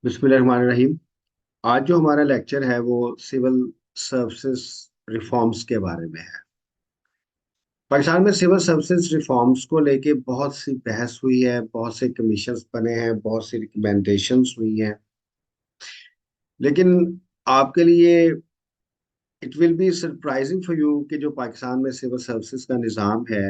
बिस्मिल्लाहिर्रहमानिर्रहीम। आज जो हमारा लेक्चर है वो सिविल सर्विसेज रिफॉर्म्स के बारे में है। पाकिस्तान में सिविल सर्विसेज रिफॉर्म्स को लेके बहुत सी बहस हुई है, बहुत से कमीशंस बने हैं, बहुत सी रिकमेंडेशंस हुई हैं। लेकिन आपके लिए it will be surprising for you कि जो पाकिस्तान में सिविल सर्विसेज का निज़ाम है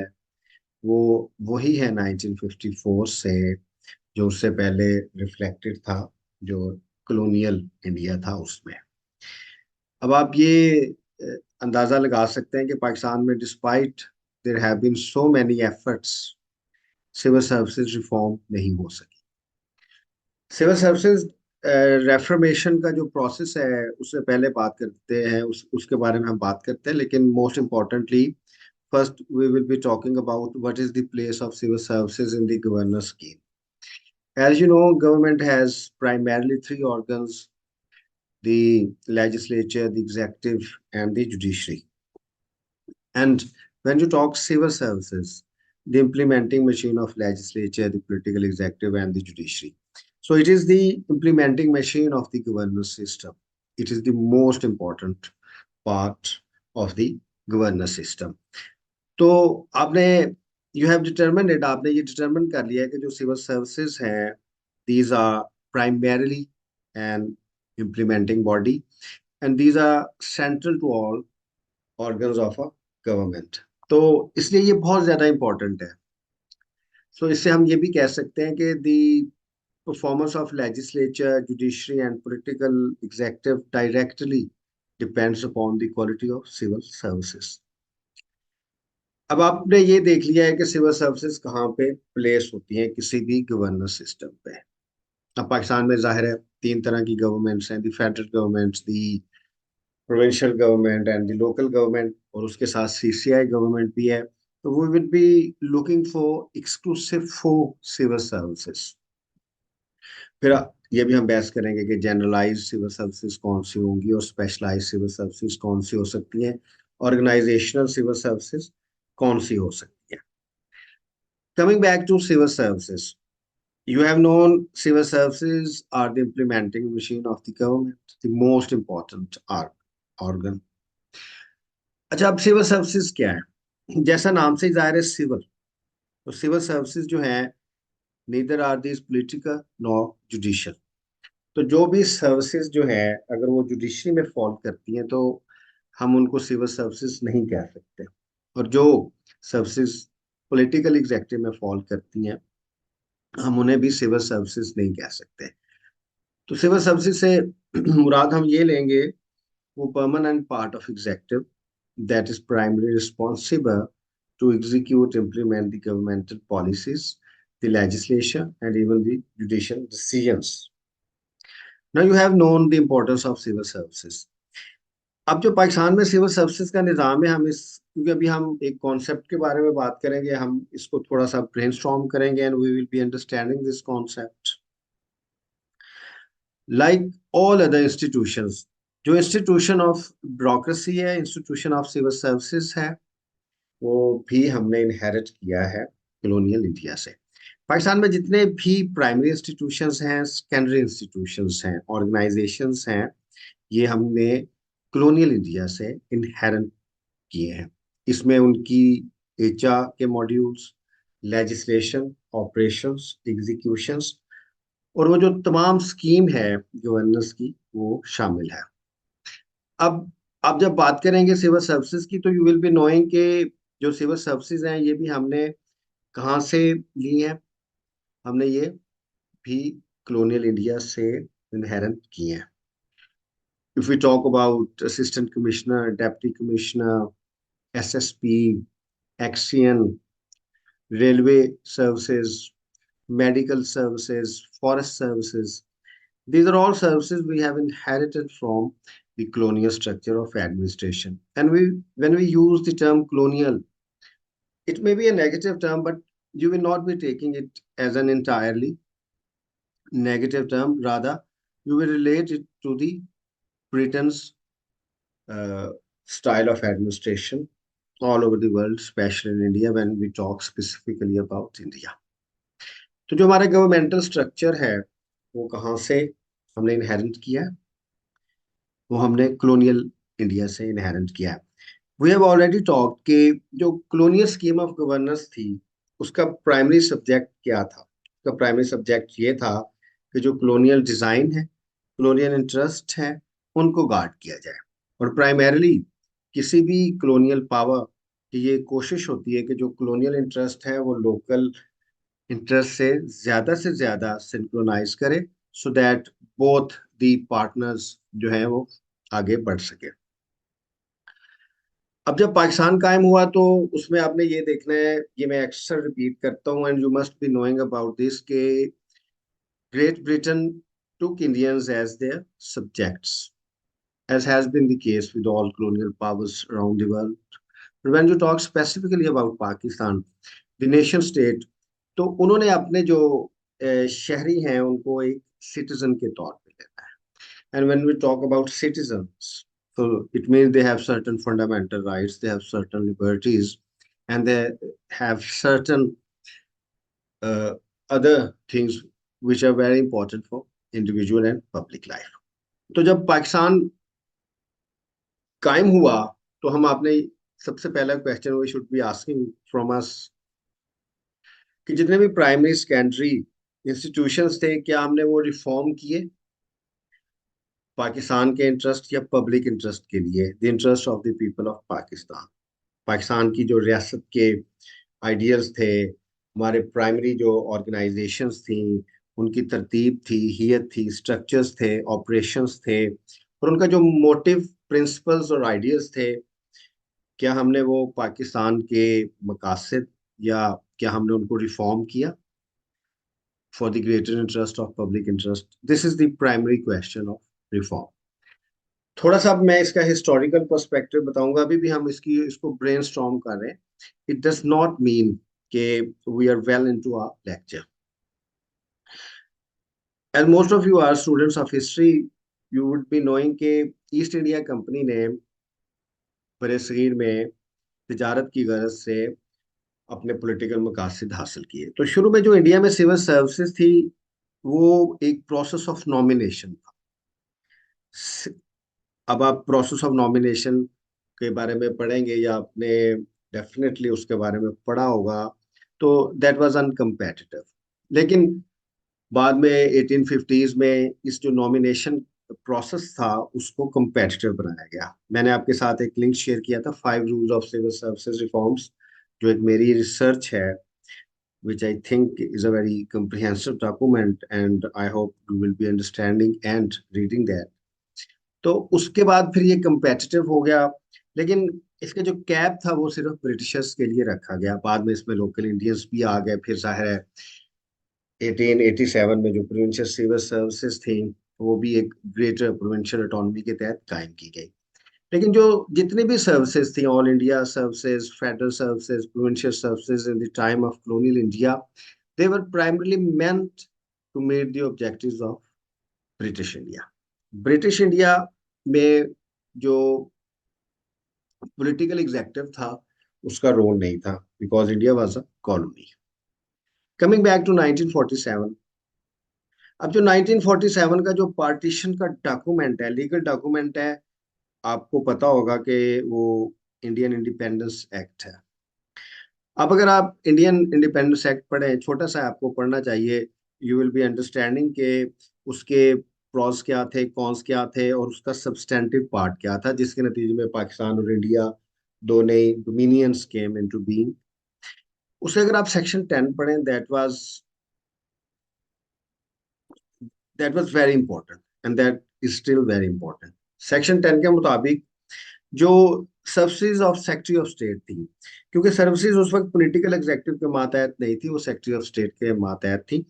वो वही है 1954 से, जो उससे पहले रिफ्लेक्टेड था, जो कॉलोनियल इंडिया था उसमें। अब आप ये अंदाजा लगा सकते हैं कि पाकिस्तान में despite there have been so many efforts, civil services reform नहीं हो सकी। सिविल सर्विसेज रेफर्मेशन का जो प्रोसेस है उससे पहले बात करते हैं, उसके बारे में हम बात करते हैं। लेकिन most importantly first we will be talking about what is the place of civil services in the governance scheme. As you know, government has primarily three organs: the legislature, the executive, and the judiciary. And when you talk civil services, the implementing machine of legislature, the political executive, and the judiciary. So it is the implementing machine of the governance system. It is the most important part of the governance system. तो आपने you have determined it, आपने ये determine कर लिया है कि जो civil services हैं these are primarily an implementing body and these are central to all organs of a government. तो इसलिए ये बहुत ज्यादा इंपॉर्टेंट है। सो इससे हम ये भी कह सकते हैं कि the performance of legislature, judiciary and political executive directly depends upon the quality of civil services. अब आपने ये देख लिया है कि सिविल सर्विसेज कहाँ पे प्लेस होती हैं किसी भी गवर्नेंस सिस्टम पे। अब पाकिस्तान में जाहिर है तीन तरह की गवर्नमेंट्स हैं: the federal government, the provincial government and the local government, और उसके साथ सीसीआई गवर्नमेंट भी है। तो we will be looking for exclusive for civil services. फिर ये भी हम बहस करेंगे कि जनरलाइज सिविल सर्विसेज कौन सी होंगी और स्पेशलाइज सिविल सर्विसेज कौन सी हो सकती हैं, ऑर्गेनाइजेशनल सिविल सर्विसेज कौन सी हो सकती है। Coming back to civil services, you have known civil services are the implementing machine of the government, the most important organ. अच्छा, अब सिविल सर्विसेज क्या है? जैसा नाम से ही जाहिर है सिविल, तो सिविल सर्विसेज जो है neither are this political nor judicial. तो जो भी सर्विसेज जो है अगर वो जुडिशरी में फॉल करती हैं तो हम उनको सिविल सर्विसेज नहीं कह सकते, और जो सर्विसेज पॉलिटिकल एग्जेक्टिव में फॉल करती हैं हम उन्हें भी सिविल सर्विसेज नहीं कह सकते। तो सिविल सर्विसेज से मुराद हम ये लेंगे वो permanent part of executive that is primary responsible to execute, implement the governmental policies, the legislation, and even the judicial decisions. Now you have known the importance of civil services. अब जो पाकिस्तान में civil services का निज़ाम है, हम इस क्योंकि अभी हम एक कॉन्सेप्ट के बारे में बात करेंगे, हम इसको थोड़ा सा ब्रेनस्टॉर्म करेंगे and we will be understanding this concept. Like all other institutions, जो इंस्टीट्यूशन ऑफ ब्यूरोक्रेसी है, इंस्टीट्यूशन ऑफ सिविल सर्विसेज है, वो भी हमने इनहेरिट किया है कॉलोनियल इंडिया से। पाकिस्तान में जितने भी प्राइमरी इंस्टीट्यूशंस हैं, सेकेंडरी इंस्टीट्यूशंस हैं, ऑर्गेनाइजेशंस हैं, ये हमने कॉलोनियल इंडिया से इनहेरिट किए हैं। इसमें उनकी एचआर के मॉड्यूल्स, लेजिस्लेशन, ऑपरेशंस, एग्जीक्यूशंस और वो जो तमाम स्कीम है गवर्नेंस की वो शामिल है। अब आप जब बात करेंगे सिविल सर्विसेज की तो यू विल बी नोइंग के जो सिविल सर्विसेज हैं ये भी हमने कहाँ से ली हैं। हमने ये भी कॉलोनियल इंडिया से इनहेरेंट किए हैं। If we talk about assistant commissioner, deputy commissioner, SSP, XEN, railway services, medical services, forest services. These are all services we have inherited from the colonial structure of administration. And when we use the term colonial, it may be a negative term, but you will not be taking it as an entirely negative term. Rather, you will relate it to the Britain's uh, style of administration all over the world, especially in India, when we talk specifically about India. तो जो हमारा governmental structure है वो कहाँ से हमने inherit किया है, वो हमने कॉलोनियल इंडिया से इनहेरिट किया है। वी हैव ऑलरेडी टॉक कि जो कॉलोनियल स्कीम ऑफ गवर्नेंस थी, उसका प्राइमरी सब्जेक्ट क्या था? उसका प्राइमरी सब्जेक्ट ये था कि जो कॉलोनियल डिजाइन है, कॉलोनियल इंटरेस्ट है, उनको गार्ड किया जाए। और प्राइमरीली किसी भी कॉलोनियल पावर की ये कोशिश होती है कि जो कॉलोनियल इंटरेस्ट है वो लोकल इंटरेस्ट से ज्यादा सिंक्रोनाइज करे, so that both the partners जो है वो आगे बढ़ सके। अब जब पाकिस्तान कायम हुआ तो उसमें आपने ये देखना है, ये मैं अक्सर रिपीट करता हूँ, and you must be knowing about this, के great Britain took Indians as their subjects, as has been the case with all colonial powers around the world. But when you talk specifically about Pakistan, the nation state, तो उन्होंने अपने जो शहरी हैं उनको एक citizen के तौर पे लेना है। And when we talk about citizens, so it means they have certain fundamental rights, they have certain liberties, and they have certain uh, other things which are very important for individual and public life. तो जब पाकिस्तान कायम हुआ तो हम आपने सबसे पहला question we should be asking from us कि जितने भी प्राइमरी सेकेंडरी इंस्टीट्यूशंस थे, क्या हमने वो रिफॉर्म किए पाकिस्तान के इंटरेस्ट या पब्लिक इंटरेस्ट के लिए, the interest of the people of Pakistan? Pakistan की जो रियासत के आइडियल्स थे, हमारे प्राइमरी जो ऑर्गेनाइजेशंस थी, उनकी तरतीब थी, हियत थी, स्ट्रक्चर्स थे, ऑपरेशंस थे, और उनका जो मोटिव, प्रिंसिपल्स और आइडियल्स थे, क्या हमने वो पाकिस्तान के मकासद या क्या हमने उनको रिफॉर्म किया for the greater interest of public interest? This is the primary question of reform. थोड़ा सा अब मैं इसका हिस्टोरिकल पर्सपेक्टिव बताऊंगा, अभी भी हम इसको ब्रेनस्टॉर्म कर रहे हैं। इट डज नॉट मीन के we are well into our lecture. As most of you are students of history, you would be knowing के ईस्ट इंडिया कंपनी ने बड़े सगीर में तिजारत की गरज से अपने पॉलिटिकल मकासद हासिल किए। तो शुरू में जो इंडिया में सिविल सर्विसेज थी, वो एक प्रोसेस ऑफ नॉमिनेशन था। अब आप प्रोसेस ऑफ नॉमिनेशन के बारे में पढ़ेंगे या आपने डेफिनेटली उसके बारे में पढ़ा होगा, तो दैट वाज अनकम्पेटिटिव। लेकिन बाद में 1850s में इस जो नॉमिनेशन प्रोसेस था उसको कम्पेटिटिव बनाया गया। मैंने आपके साथ एक लिंक शेयर किया था, 5 rules of civil services reforms, जो एक मेरी रिसर्च है, which I think is a very comprehensive document, and I hope you will be understanding and reading that. तो उसके बाद फिर ये competitive हो गया, लेकिन इसका जो कैप था वो सिर्फ ब्रिटिशर्स के लिए रखा गया। बाद में इसमें लोकल इंडियंस भी आ गए। फिर जाहिर है 1887 में जो प्रोविंशियल सिविल सर्विसेज थी, वो भी एक ग्रेटर प्रोविंशियल ऑटोनॉमी के तहत कायम की गई। लेकिन जो जितनी भी सर्विसेज थी, all India services, federal services, provincial services in the time of colonial India, they were primarily meant to meet the objectives of British India. British India में जो पॉलिटिकल एग्जेक्टिव था उसका रोल नहीं था, because India was a colony. Coming back to 1947, अब जो 1947 का जो पार्टीशन का डॉक्यूमेंट है, लीगल डॉक्यूमेंट है, आपको पता होगा कि वो इंडियन इंडिपेंडेंस एक्ट है। अब अगर आप इंडियन इंडिपेंडेंस एक्ट पढ़ें, छोटा सा आपको पढ़ना चाहिए, यू विल बी अंडरस्टैंडिंग के उसके प्रॉस क्या थे, कॉन्स क्या थे, और उसका सब्सटेंटिव पार्ट क्या था, जिसके नतीजे में पाकिस्तान और इंडिया दो नई डोमिनियंस केम इनटू बीइंग। उसे अगर आप सेक्शन 10 पढ़ें, that was very important, and that is still very important. Section 10 के मुताबिक जो services of secretary of state थी, क्योंकि सर्विसेज उस वक्त पॉलिटिकल एग्जेक्टिव के मातहत नहीं थी, वो सेक्रेटरी ऑफ स्टेट के मातहत थी।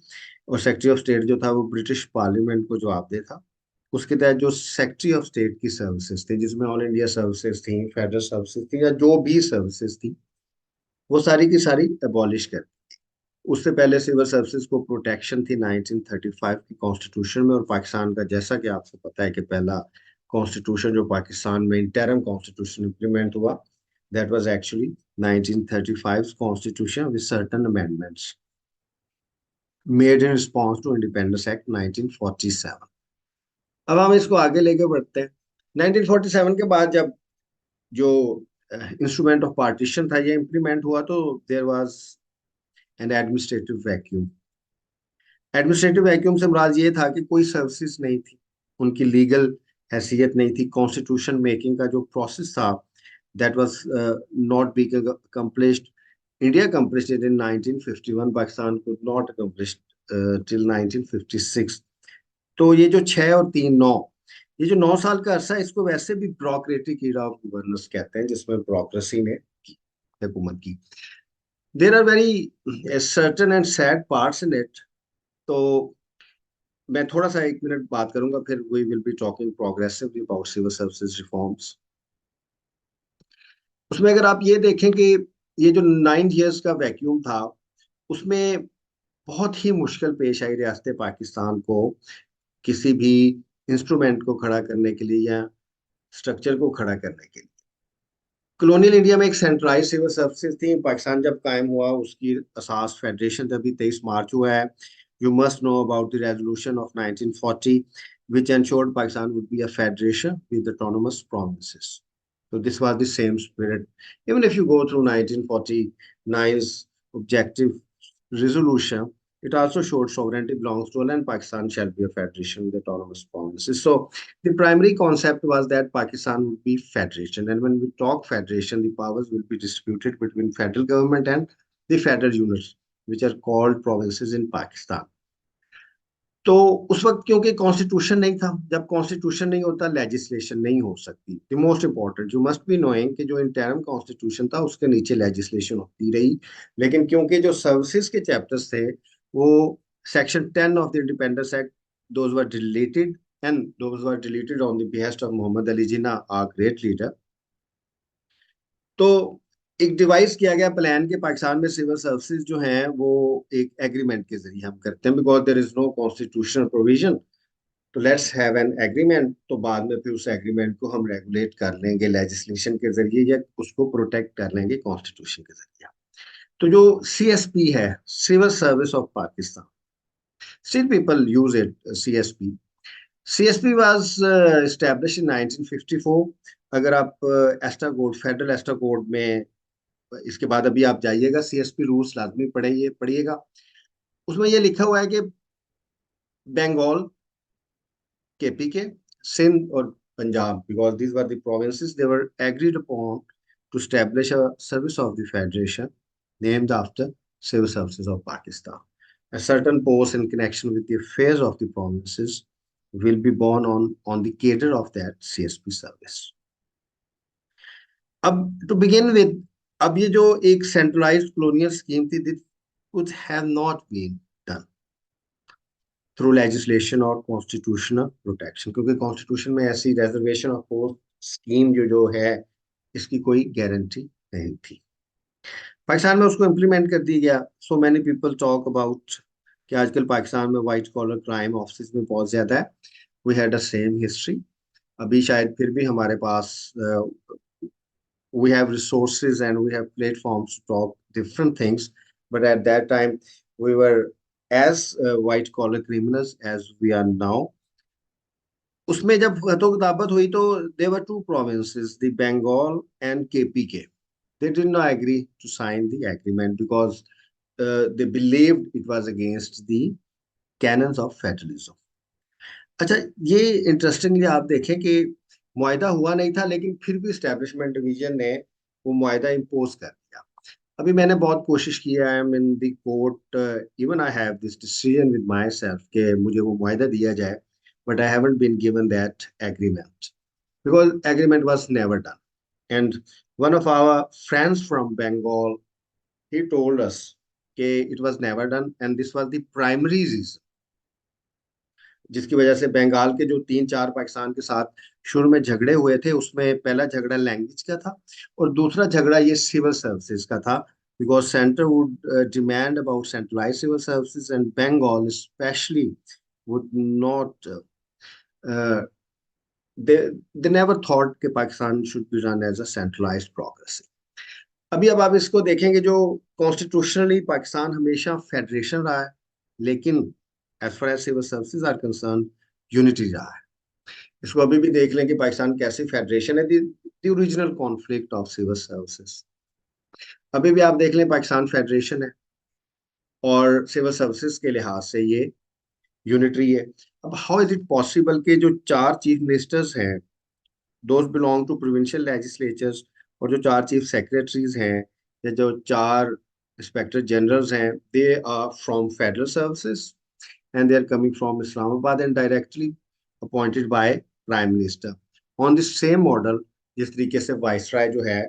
और सेक्रेटरी ऑफ स्टेट जो था वो ब्रिटिश पार्लियामेंट को जवाबदेह था। उसके तहत जो सेक्रेटरी ऑफ स्टेट की सर्विसेज थी, जिसमें ऑल इंडिया सर्विसेज थी, फेडरल सर्विसेज थी, या जो भी सर्विसेज थी, वो सारी की सारी एबॉलिश कर। उससे पहले सिविल सर्विसेज को प्रोटेक्शन थी 1935 की कॉन्स्टिट्यूशन में। और पाकिस्तान का, जैसा कि आपको पता है, कि पहला कॉन्स्टिट्यूशन जो पाकिस्तान में इंटरम कॉन्स्टिट्यूशन इम्प्लीमेंट हुआ, that was actually 1935 constitution with certain amendments made in response to independence act 1947। अब हम इसको आगे लेके बढ़ते हैं। 1947 के बाद जब जो इंस्ट्रूमेंट ऑफ पार्टीशन था ये इम्प्लीमेंट हुआ, तो there was an administrative vacuum. Administrative vacuum से मुराद ये था कि कोई सर्विसेज नहीं थी, उनकी लीगल हैसियत नहीं थी, कॉन्स्टिट्यूशन मेकिंग का जो प्रोसेस था that was not being accomplished. India accomplished it in 1951, Pakistan could not accomplish till 1956। तो ये जो 6 और 3 9, ये जो 9 साल का अरसा है, इसको वैसे भी ब्यूरोक्रेटिक ईरा ऑफ गवर्नेंस कहते हैं, जिसमें ब्यूरोक्रेसी ने हुकूमत की। There are very certain and sad parts in it. तो मैं थोड़ा सा 1 मिनट बात करूंगा, फिर we will be talking progressively about civil services reforms. उसमें अगर आप ये देखें कि ये जो 9 इयर्स का वैक्यूम था, उसमें बहुत ही मुश्किल पेश आई रियासत पाकिस्तान को किसी भी इंस्ट्रूमेंट को खड़ा करने के लिए या स्ट्रक्चर को खड़ा करने के लिए। कॉलोनियल इंडिया में एक सेंट्रलाइज सिविल सर्विसेज थी। पाकिस्तान जब कायम हुआ, उसकी असास फेडरेशन अभी 23 मार्च हुआ है। You must know about the resolution of 1940 which ensured Pakistan would be a federation with autonomous provinces. So this was the same spirit. Even if you go through 1949's objective resolution, it also showed sovereignty belongs to all and Pakistan shall be a federation with autonomous provinces. So the primary concept was that Pakistan would be federation. And when we talk federation, the powers will be distributed between federal government and the federal units, which are called provinces in Pakistan. तो उस वक्त क्योंकि constitution नहीं था, जब constitution नहीं होता legislation नहीं हो सकती। The most important you must be knowing कि जो इंटरम कॉन्स्टिट्यूशन था उसके नीचे लेजिस्लेशन होती रही, लेकिन क्योंकि जो सर्विसेज के चैप्टर्स थे वो section 10 of the independence act, those were deleted, and those were deleted on the behest of Mohammad Ali Jinnah, a great leader. तो एक डिवाइस किया गया प्लान के पाकिस्तान में सिविल सर्विसेज जो हैं वो एक एग्रीमेंट के जरिए हम करते हैं, because there is no constitutional provision. तो लेट्स हैव एन एग्रीमेंट, तो बाद में फिर उस एग्रीमेंट को हम रेगुलेट कर लेंगे लेजिस्लेशन के जरिए या उसको प्रोटेक्ट कर लेंगे कॉन्स्टिट्यूशन के जरिए। तो जो सीएसपी है, civil service of Pakistan, still people use it, CSP. CSP was establish in 1954। अगर आप estacode, federal estacode में, इसके बाद अभी आप जाइएगा, सीएसपी रूल्स लाजमी पढ़िएगा। उसमें ये लिखा हुआ है कि बंगाल, केपीके, सिंध और Punjab, because these were the provinces, they were agreed upon two establish a service of the federation named after civil services of Pakistan. A certain post in connection with the affairs of the provinces will be borne on the cadre of that CSP service. अब to begin with, अब ये जो एक centralized colonial scheme थी, this could have not been done through legislation और constitutional protection, क्योंकि constitution में ऐसी रिजर्वेशन ऑफ पोस्ट स्कीम जो है इसकी कोई गारंटी नहीं थी। पाकिस्तान में उसको इम्प्लीमेंट कर दिया गया। So many people talk about कि आजकल पाकिस्तान में वाइट कॉलर क्राइम ऑफिस में बहुत ज्यादा है। We had a same history. अभी शायद फिर भी हमारे पास we have resources and we have platforms to talk different things, but at that time we were as white collar criminals as we are now. उसमें जब खतो किताबत हुई तो there were two provinces, the Bengal and KPK. They did not agree to sign the agreement because they believed it was against the canons of federalism. अच्छा, ये interestingly आप देखें कि मुआहदा हुआ नहीं था, लेकिन फिर भी स्टैब्लिशमेंट डिवीजन ने वो मुआहदा इम्पोज कर दिया। अभी मैंने बहुत कोशिश की, I am in the court, even I have this decision with myself कि मुझे वो मुआहदा दिया जाए, but I haven't been given that agreement because agreement was never done. And one of our friends from Bengal, he told us कि it was never done and this was the primary reason जिसकी वजह से बंगाल के जो 3 4 पाकिस्तान के साथ शुरू में झगड़े हुए थे, उसमें पहला झगड़ा लैंग्वेज का था और दूसरा झगड़ा ये सिविल सर्विसेज का था, because centre would demand about centralise civil services and Bengal specially would not, they never thought कि Pakistan should be run as a centralised progress. अभी अब आप इसको देखेंगे, जो कॉन्स्टिट्यूशनली पाकिस्तान हमेशा फेडरेशन रहा है, लेकिन as far as civil services are concern unity रहा है। इसको अभी भी देख लें कि पाकिस्तान कैसी फेडरेशन है, the original conflict of civil services. अभी भी आप देख लें पाकिस्तान फेडरेशन है, और सिविल सर्विसेज के लिहाज से ये यूनिटरी है। अब हाउ इज इट पॉसिबल कि जो चार चीफ मिनिस्टर्स हैं, those belong to provincial legislatures, और जो चार चीफ सेक्रेटरीज हैं या जो चार इंस्पेक्टर जनरल्स हैं, they are from federal services and they are coming from Islamabad and directly appointed by Prime Minister on the same model जिस तरीके से वाइसराय जो है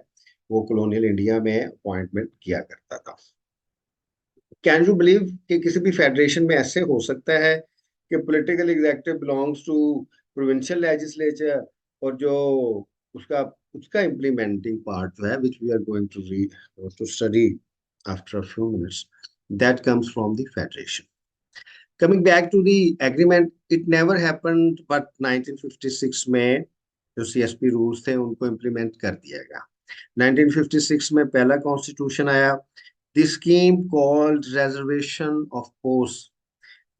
वो कॉलोनियल इंडिया में अपॉइंटमेंट किया करता था। कैन यू बिलीव कि किसी भी फेडरेशन में ऐसे हो सकता है कि political executive belongs to provincial legislature, और जो उसका उसका इम्प्लीमेंटिंग पार्ट जो है which we are going to read to study after a few minutes, that comes from the federation. Coming back to the agreement, it never happened, but 1956 में जो CSP rules थे उनको इम्प्लीमेंट कर दिया गया। 1956 में पहला कॉन्स्टिट्यूशन आया। The scheme called reservation of post,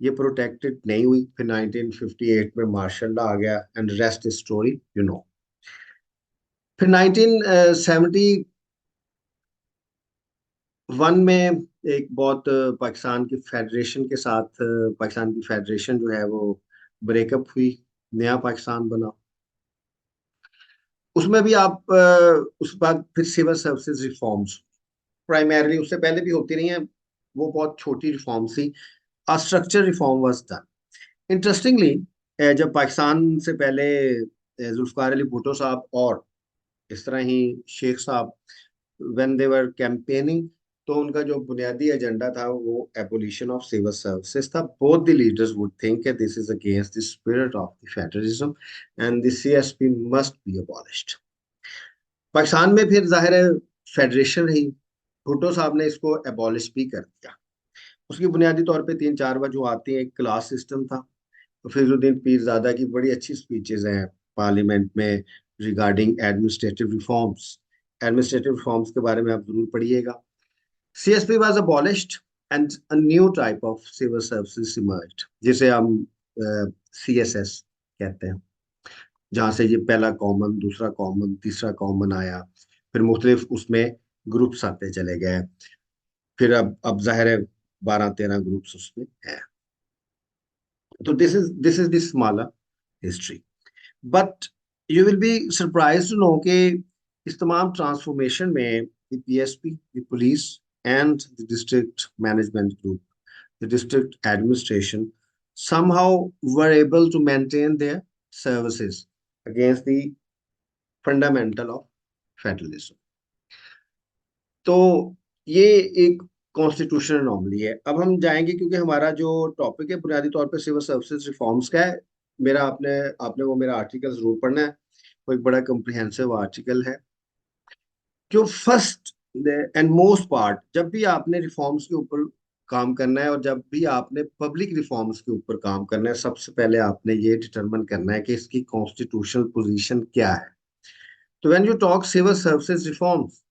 ये प्रोटेक्टेड नहीं हुई। फिर 1958 में मार्शल लॉ आ गया, and rest is story you know. फिर 1971 में एक बहुत पाकिस्तान की फेडरेशन के साथ पाकिस्तान की फेडरेशन जो है वो ब्रेकअप हुई, नया पाकिस्तान बना। उसमें भी आप उस बाद फिर सिविल सर्विसेज रिफॉर्म्स प्राइमरली, उससे पहले भी होती रही हैं, वो बहुत छोटी रिफॉर्म्स थी। A structure reform was done. Interestingly, जब पाकिस्तान से पहले जुल्फकार अली भुट्टो साहब और इस तरह ही शेख साहब व्हेन दे वर कैंपेनिंग, तो उनका जो बुनियादी एजेंडा था वो एबोलिशन ऑफ सिविल सर्विसेज था। Both the leaders would think this is against the spirit of the federalism and the CSP must be abolished. Pakistan में फिर जाहिर है फेडरेशन रही, भुट्टो साहब ने इसको एबॉलिश भी कर दिया। उसकी बुनियादी तौर पे तीन चार वजूहत थी। एक क्लास सिस्टम था, तो फिजुद्दीन पीरजादा की बड़ी अच्छी स्पीचेस हैं पार्लियामेंट में regarding administrative reforms. Administrative reforms के बारे में आप जरूर पढ़िएगा। CSP was abolished and a new type of civil services emerged, जिसे हम सीएसएस कहते हैं, जहाँ से ये पहला कॉमन, दूसरा कॉमन, तीसरा कॉमन आया। फिर मुख्तलिफ उसमें ग्रुप्स आते चले गए। फिर अब जाहिर है 12-13 ग्रुप्स उसमें है। तो this is the smaller history, but you will be surprise to know कि इस तमाम ट्रांसफॉर्मेशन में the PSP, the police and the district management group, the district administration somehow were able to maintain their services against the fundamental of federalism. तो ये एक constitutional anomaly है। अब हम जाएंगे, क्योंकि हमारा जो टॉपिक है बुनियादी तौर पे सिविल सर्विसेज रिफॉर्म्स का है। मेरा आपने आपने वो मेरा आर्टिकल जरूर पढ़ना है, वो एक बड़ा कंप्रिहेंसिव आर्टिकल है। जो फर्स्ट एंड मोस्ट पार्ट, जब भी आपने रिफॉर्म्स के ऊपर काम करना है और जब भी आपने पब्लिक रिफॉर्म्स के ऊपर काम करना है, सबसे पहले आपने ये डिटरमिन करना है कि इसकी कॉन्स्टिट्यूशनल पोजीशन क्या है। तो when you talk civil services reforms,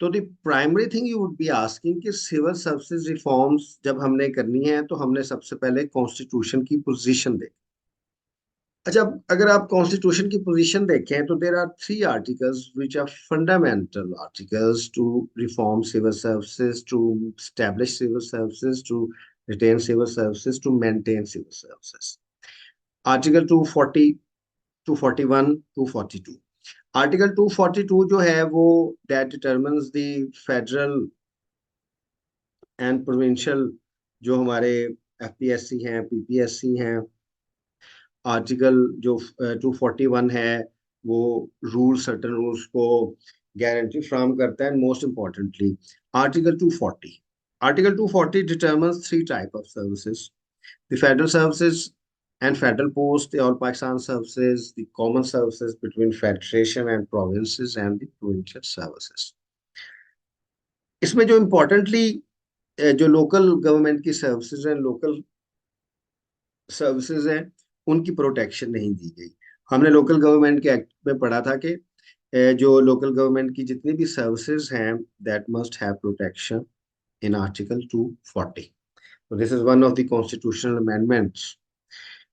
तो the primary thing you would be asking कि सिविल सर्विसेज रिफॉर्म्स जब हमने करनी है तो हमने सबसे पहले कॉन्स्टिट्यूशन की पोजीशन देखी। अच्छा, अगर आप कॉन्स्टिट्यूशन की पोजीशन देखें तो there are three articles which are fundamental articles to reform civil services, to establish civil services, to retain civil services, to maintain civil services. Article 240, 241, 242। Article 242 जो है वो that determines the federal and provincial, जो हमारे FPSC हैं, PPSC हैं। Article जो 241 है वो रूल, सर्टन रूल्स को गारंटी फ्राहम करता है। Most importantly article 240, article 240 determines three type of services: the federal services and federal post, the all Pakistan services, the common services between federation and provinces, and the provincial services। इसमें जो importantly जो local government की services हैं, local services हैं, उनकी protection नहीं दी गई। हमने लोकल गवर्नमेंट के एक्ट में पढ़ा था कि जो लोकल गवर्नमेंट की जितनी भी सर्विसेज हैं that must have protection in article 240। So this is one of the constitutional amendments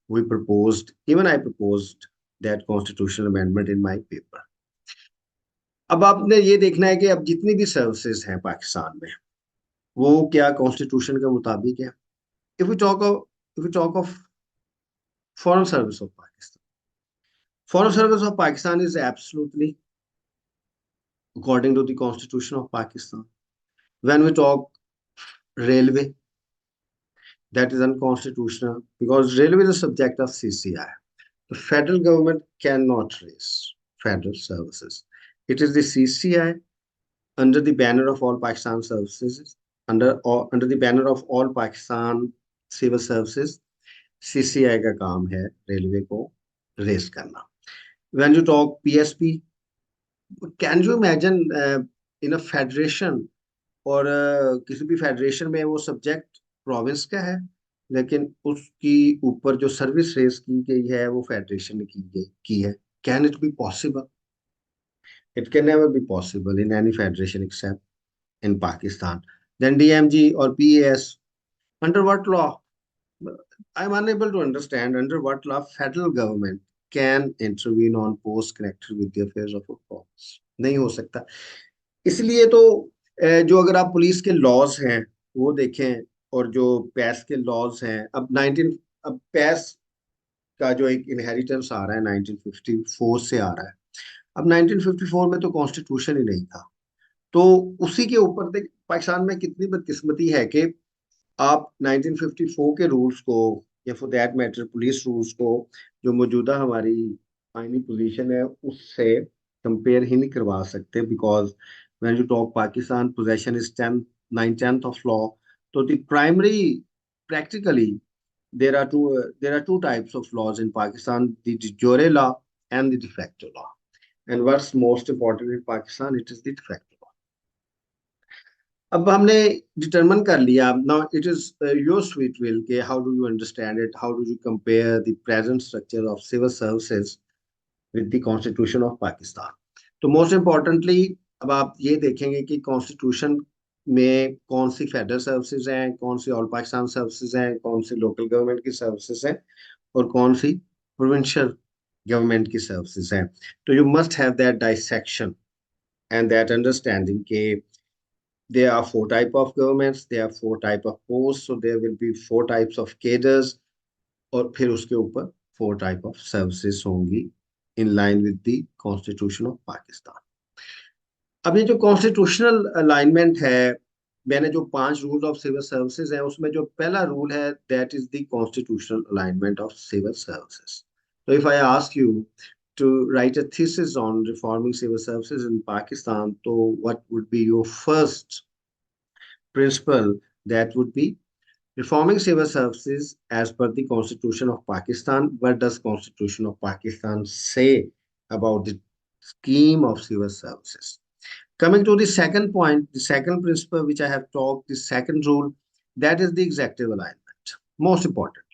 we proposed, even I proposed that constitutional amendment in my paper. अब आपने ये देखना है कि अब जितनी भी सर्विसेज हैं पाकिस्तान में वो क्या कॉन्स्टिट्यूशन के मुताबिक है. If we talk of foreign service of Pakistan, foreign service of Pakistan is absolutely according to the constitution of Pakistan. When we talk railway, that is unconstitutional because railway is a subject of CCI. The federal government cannot raise federal services. It is the CCI under the banner of all Pakistan services, under the banner of all Pakistan civil services. CCI का काम है railway को race करना. When you talk PSP, can you imagine in a federation और किसी भी federation में वो सब्जेक्ट प्रोविंस का है लेकिन उसकी ऊपर जो सर्विस रेस की गई है वो फेडरेशन ने की है. Can it be possible? It can never be possible in any federation except in Pakistan. Then DMG और PAS, under what law? I am unable to understand under what law federal government can intervene on post connected with the affairs of a province. नहीं हो सकता. इसलिए तो जो अगर आप police के लॉज हैं वो देखें और जो पैस के लॉज हैं अब पैस का जो एक इनहेरिटेंस आ रहा है 1954 से आ रहा है. अब 1954 में तो कॉन्स्टिट्यूशन ही नहीं था. तो उसी के ऊपर पाकिस्तान में कितनी बदकिस्मती है कि आप 1954 के रूल्स को या for that matter police rules को जो मौजूदा हमारी आईनी पोजीशन है उससे कंपेयर ही नहीं करवा सकते. Because when you talk Pakistan, possession is 9/10 of law. So the primary, practically, there are two types of laws in Pakistan: the de jure law and the de facto law. And what's most important in Pakistan, it is the de facto law. अब हमने determine कर लिया. Now it is your sweet will के how do you understand it, how do you compare the present structure of civil services with the constitution of Pakistan. तो most importantly अब आप ये देखेंगे कि कॉन्स्टिट्यूशन में कौन सी फेडरल सर्विसेज हैं, कौन सी ऑल पाकिस्तान सर्विसेज हैं, कौन सी लोकल गवर्नमेंट की सर्विसेज हैं और कौन सी प्रोविंशियल गवर्नमेंट की सर्विसेज हैं. तो you must have that dissection and that understanding के there are 4 types of governments, there are 4 types of posts, so there will be 4 types of cadres और फिर उसके ऊपर 4 types of services होंगी in line with the Constitution of Pakistan. अब ये जो constitutional alignment है, मैंने जो 5 रूल ऑफ सिविल सर्विसेज है उसमें जो पहला रूल है that is the constitutional alignment of civil services. तो if I ask you to write a thesis on reforming civil services in Pakistan, so what would be your first principle? That would be reforming civil services as per the Constitution of Pakistan. What does Constitution of Pakistan say about the scheme of civil services? Coming to the second point, the second principle which I have talked, the second rule, that is the executive alignment. Most importantly,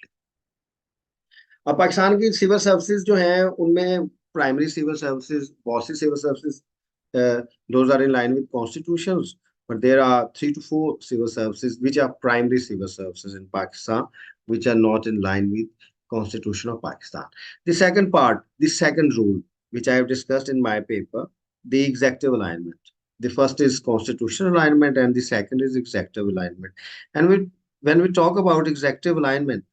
अब पाकिस्तान की civil services जो हैं उनमें primary civil services, बहुत सी civil services, those are in line with constitutions, but there are 3 to 4 civil services which are primary civil services in Pakistan, which are not in line with Constitution of Pakistan. The second part, the second rule, which I have discussed in my paper, the executive alignment. The first is constitutional alignment and the second is executive alignment. And when we talk about executive alignment,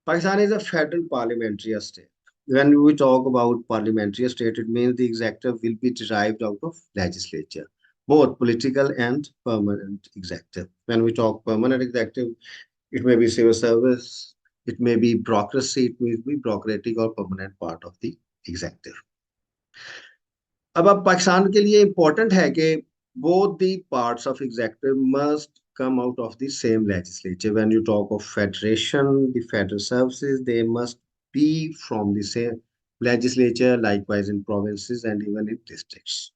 Pakistan is a federal parliamentary state. When we talk about parliamentary state, it means the executive will be derived out of legislature, both political and permanent executive. When we talk permanent executive, it may be civil service, it may be bureaucracy, it may be bureaucratic or permanent part of the executive. अब पाकिस्तान के लिए important है कि both the parts of executive must come out of the same legislature. When you talk of federation, the federal services, they must be from the same legislature, likewise in provinces and even in districts.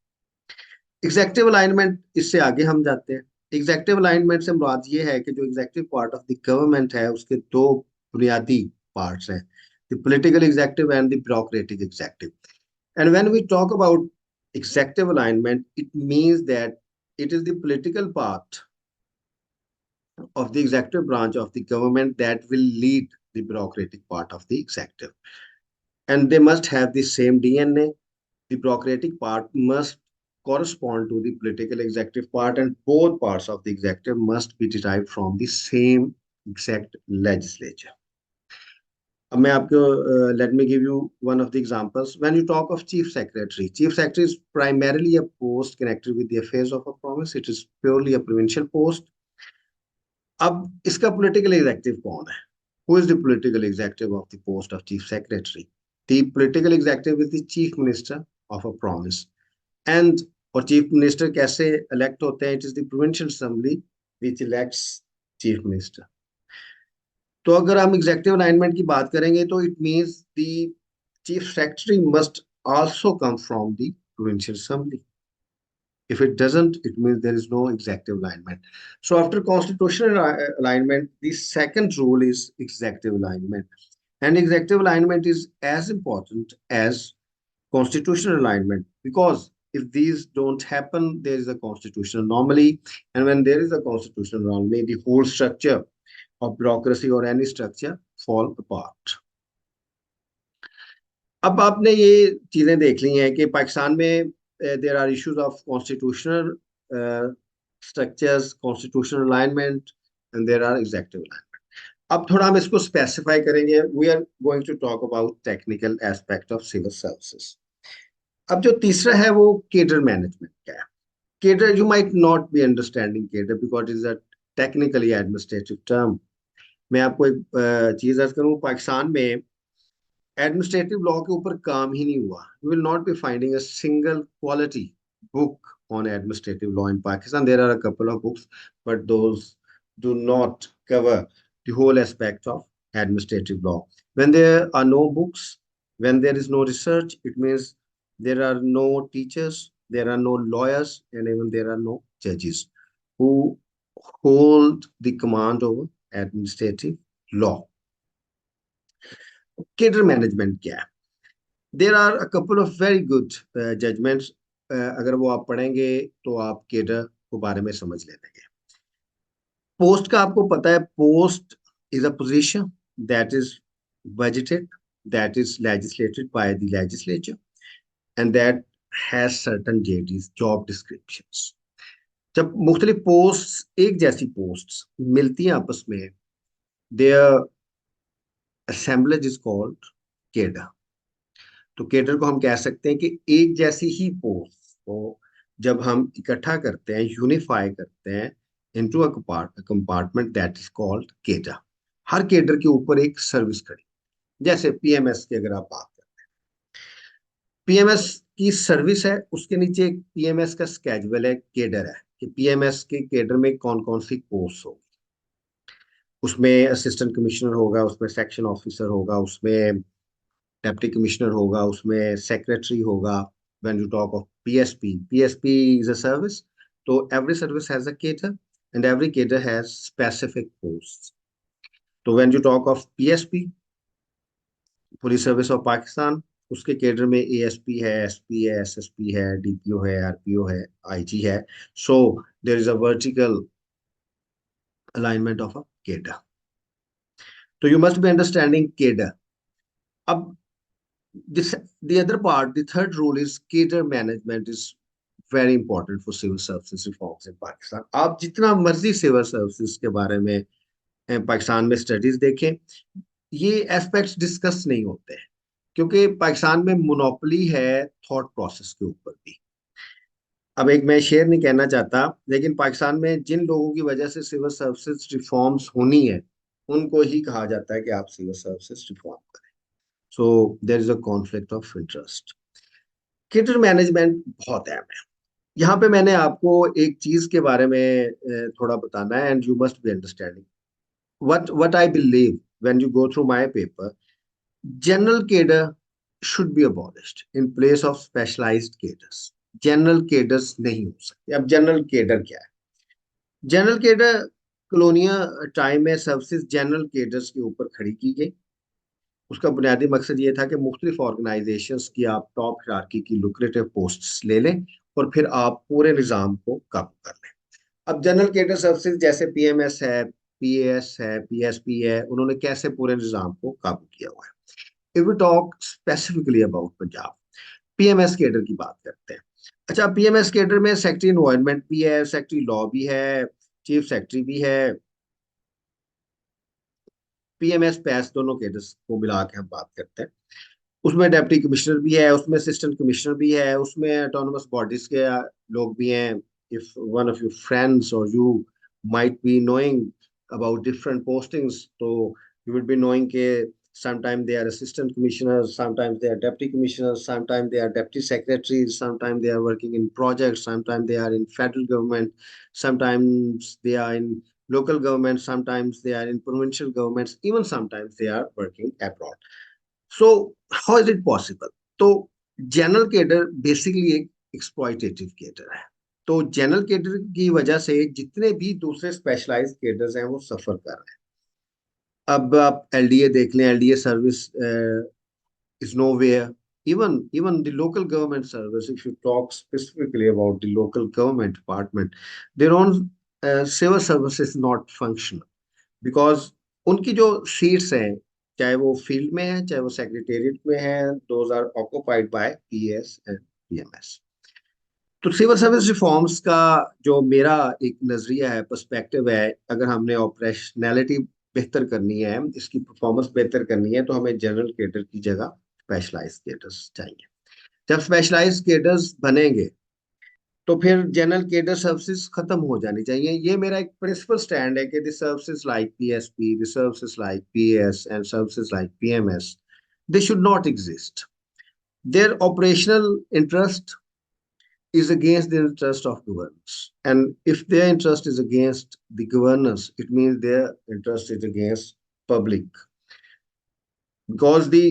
Executive alignment, इससे आगे हम जाते हैं. Executive alignment से मुराद ये है कि जो executive part of the government है उसके 2 बुनियादी parts हैं, the political executive and the bureaucratic executive. And when we talk about executive alignment, it means that it is the political part of the executive branch of the government that will lead the bureaucratic part of the executive. and they must have the same DNA. The bureaucratic part must correspond to the political executive part, and both parts of the executive must be derived from the same exact legislature. अब मैं आपको let me give you one of the examples. When you talk of chief secretary is primarily a post connected with the affairs of a province. It is purely a provincial post. अब इसका political executive कौन है? Who is the political executive of the post of chief secretary? The political executive is the chief minister of a province. And और chief minister कैसे elect होते हैं? It is the provincial assembly which elects chief minister. तो अगर हम executive alignment की बात करेंगे तो it means the chief secretary must also come from the provincial assembly. If it doesn't, it means there is no executive alignment. So after constitutional alignment, the second rule is executive alignment. And executive alignment is as important as constitutional alignment, because if these don't happen, there is a constitutional anomaly, and when there is a constitutional anomaly, the whole structure of bureaucracy or any structure fall apart. अब आपने ये चीजें देख ली हैं कि पाकिस्तान में there are issues of constitutional structures, constitutional alignment, and there are executive alignment. अब थोड़ा हम इसको स्पेसिफाई करेंगे. We are going to talk about technical aspect of civil services. अब जो तीसरा है वो केडर मैनेजमेंट का है. Cadre, you might not be understanding cadre because is a technically administrative term. मैं आपको एक चीज अर्ज करूं. पाकिस्तान में एडमिनिस्ट्रेटिव लॉ के ऊपर काम ही नहीं हुआ. You will not be finding a single quality book on administrative law in Pakistan. There are a couple of books, but those do not cover the whole aspect of administrative law. When there are no books, when there is no research, it means there are no teachers, there are no lawyers, and even there are no judges who hold the command over administrative law. Cadre management क्या है? There are a couple of very good judgments. अगर वो आप पढ़ेंगे तो आप cadre को बारे में समझ लेंगे. पोस्ट का आपको पता है, post is a position that is budgeted, that is legislated by the legislature, and that has certain JDs, job descriptions. जब मुख्तलिफ पोस्ट, एक जैसी पोस्ट मिलती हैं आपस में, their assemblage is called cadre. तो केडर को हम कह सकते हैं कि एक जैसी ही पोस्ट को जब हम इकट्ठा करते हैं, यूनिफाई करते हैं into a compartment, that is called cadre. Her cadre के ऊपर एक सर्विस खड़ी. जैसे पीएमएस की अगर आप बात करते हैं, पीएमएस की सर्विस है, उसके नीचे एक पीएमएस का स्केड्यूल है, केडर है कि पीएमएस के केडर में कौन कौन सी पोस्ट होगी. उसमें असिस्टेंट कमिश्नर होगा, उसमें सेक्शन ऑफिसर होगा, उसमें डेप्टी कमिश्नर होगा, उसमें सेक्रेटरी होगा. When you talk of PSP is a service. So every service has a cadre, and every cadre has specific posts. So when you talk of PSP, police service of Pakistan, उसके cadre में ASP है, SP है, SSP है, DPO है, RPO है, IG है. So there is a vertical alignment of a cadre. तो you must be understanding cadre. अब this the other part, the third rule is cadre management is very important for civil services reforms in Pakistan. आप जितना मर्जी civil services के बारे में पाकिस्तान में studies देखें, ये एस्पेक्ट्स डिस्कस नहीं होते हैं क्योंकि पाकिस्तान में मोनोपोली है थॉट प्रोसेस के ऊपर भी. अब एक मैं शेयर नहीं कहना चाहता, लेकिन पाकिस्तान में जिन लोगों की वजह से सिविल सर्विसेज रिफॉर्म्स होनी है, उनको ही कहा जाता है कि आप सिविल सर्विसेज रिफॉर्म करें. So there is a conflict of interest. Cadre management बहुत अहम है. यहाँ पे मैंने आपको एक चीज के बारे में थोड़ा बताना है, and you must be understanding what I believe when you go through my paper. General cadre should be abolished in place of specialized cadres. General cadres नहीं हो सकते. अब जनरल cadre क्या है? जनरल cadre कॉलोनियल टाइम में services general cadres के ऊपर खड़ी की गई. उसका बुनियादी मकसद ये था कि मुख्तलिफ ऑर्गेनाइजेशंस की आप टॉप हायरार्की की लुक्रेटिव पोस्ट्स ले लें और फिर आप पूरे निज़ाम को काबू कर लें. अब जनरल केडर सर्विसेज जैसे पीएमएस है, पीएएस है, पीएसपी है, उन्होंने कैसे पूरे निज़ाम को काबू किया हुआ है? If we talk specifically about Punjab, PMS cadre की बात करते हैं। अच्छा, पीएमएस कैडर में सेक्रेटरी एनवायरनमेंट भी है, सेक्रेटरी लॉ भी है, चीफ सेक्रेटरी भी है, पीएमएस पैस दोनों कैडर्स को मिला के हम बात करते हैं। उसमें डिप्टी कमिश्नर भी है, उसमें असिस्टेंट कमिश्नर भी है, उसमें ऑटोनोमस बॉडीज के लोग भी हैं। If one of your friends or you might be knowing about different postings, तो यू विल बी नोइंग के sometimes they are assistant commissioners, sometimes they are deputy commissioners, sometimes they are deputy secretaries, sometimes they are working in projects, sometimes they are in federal government, sometimes they are in local government, sometimes they are in provincial governments, even sometimes they are working abroad. So how is it possible? तो general cadre basically एक exploitative cadre है। तो general cadre की वजह से जितने भी दूसरे स्पेशलाइज्ड केडर्स हैं वो सफर कर रहे हैं। अब आप एलडीए देख लें, LDA service is nowhere, even the local government service, if you talk specifically about the local government department, their own civil service is not functional, because उनकी जो सीट्स हैं, चाहे वो फील्ड में है चाहे वो सेक्रेटेरिएट में है, those are occupied by PS and PMS. तो सिविल सर्विस रिफॉर्म्स का जो मेरा एक नजरिया है, पर्सपेक्टिव है, अगर हमने ऑपरेशनैलिटी बेहतर करनी है, इसकी परफॉर्मेंस बेहतर करनी है, तो हमें जनरल कैडर की जगह स्पेशलाइज्ड कैडर्स चाहिए। जब स्पेशलाइज्ड कैडर्स बनेंगे तो फिर जनरल केडर सर्विसेज खत्म हो जानी चाहिए। ये मेरा एक प्रिंसिपल स्टैंड है कि the services like PSP, the services like PS and services like PMS, they should not exist. Their operational interest is against the interest of governors, and if their interest is against the governors, it means their interest is against public, because the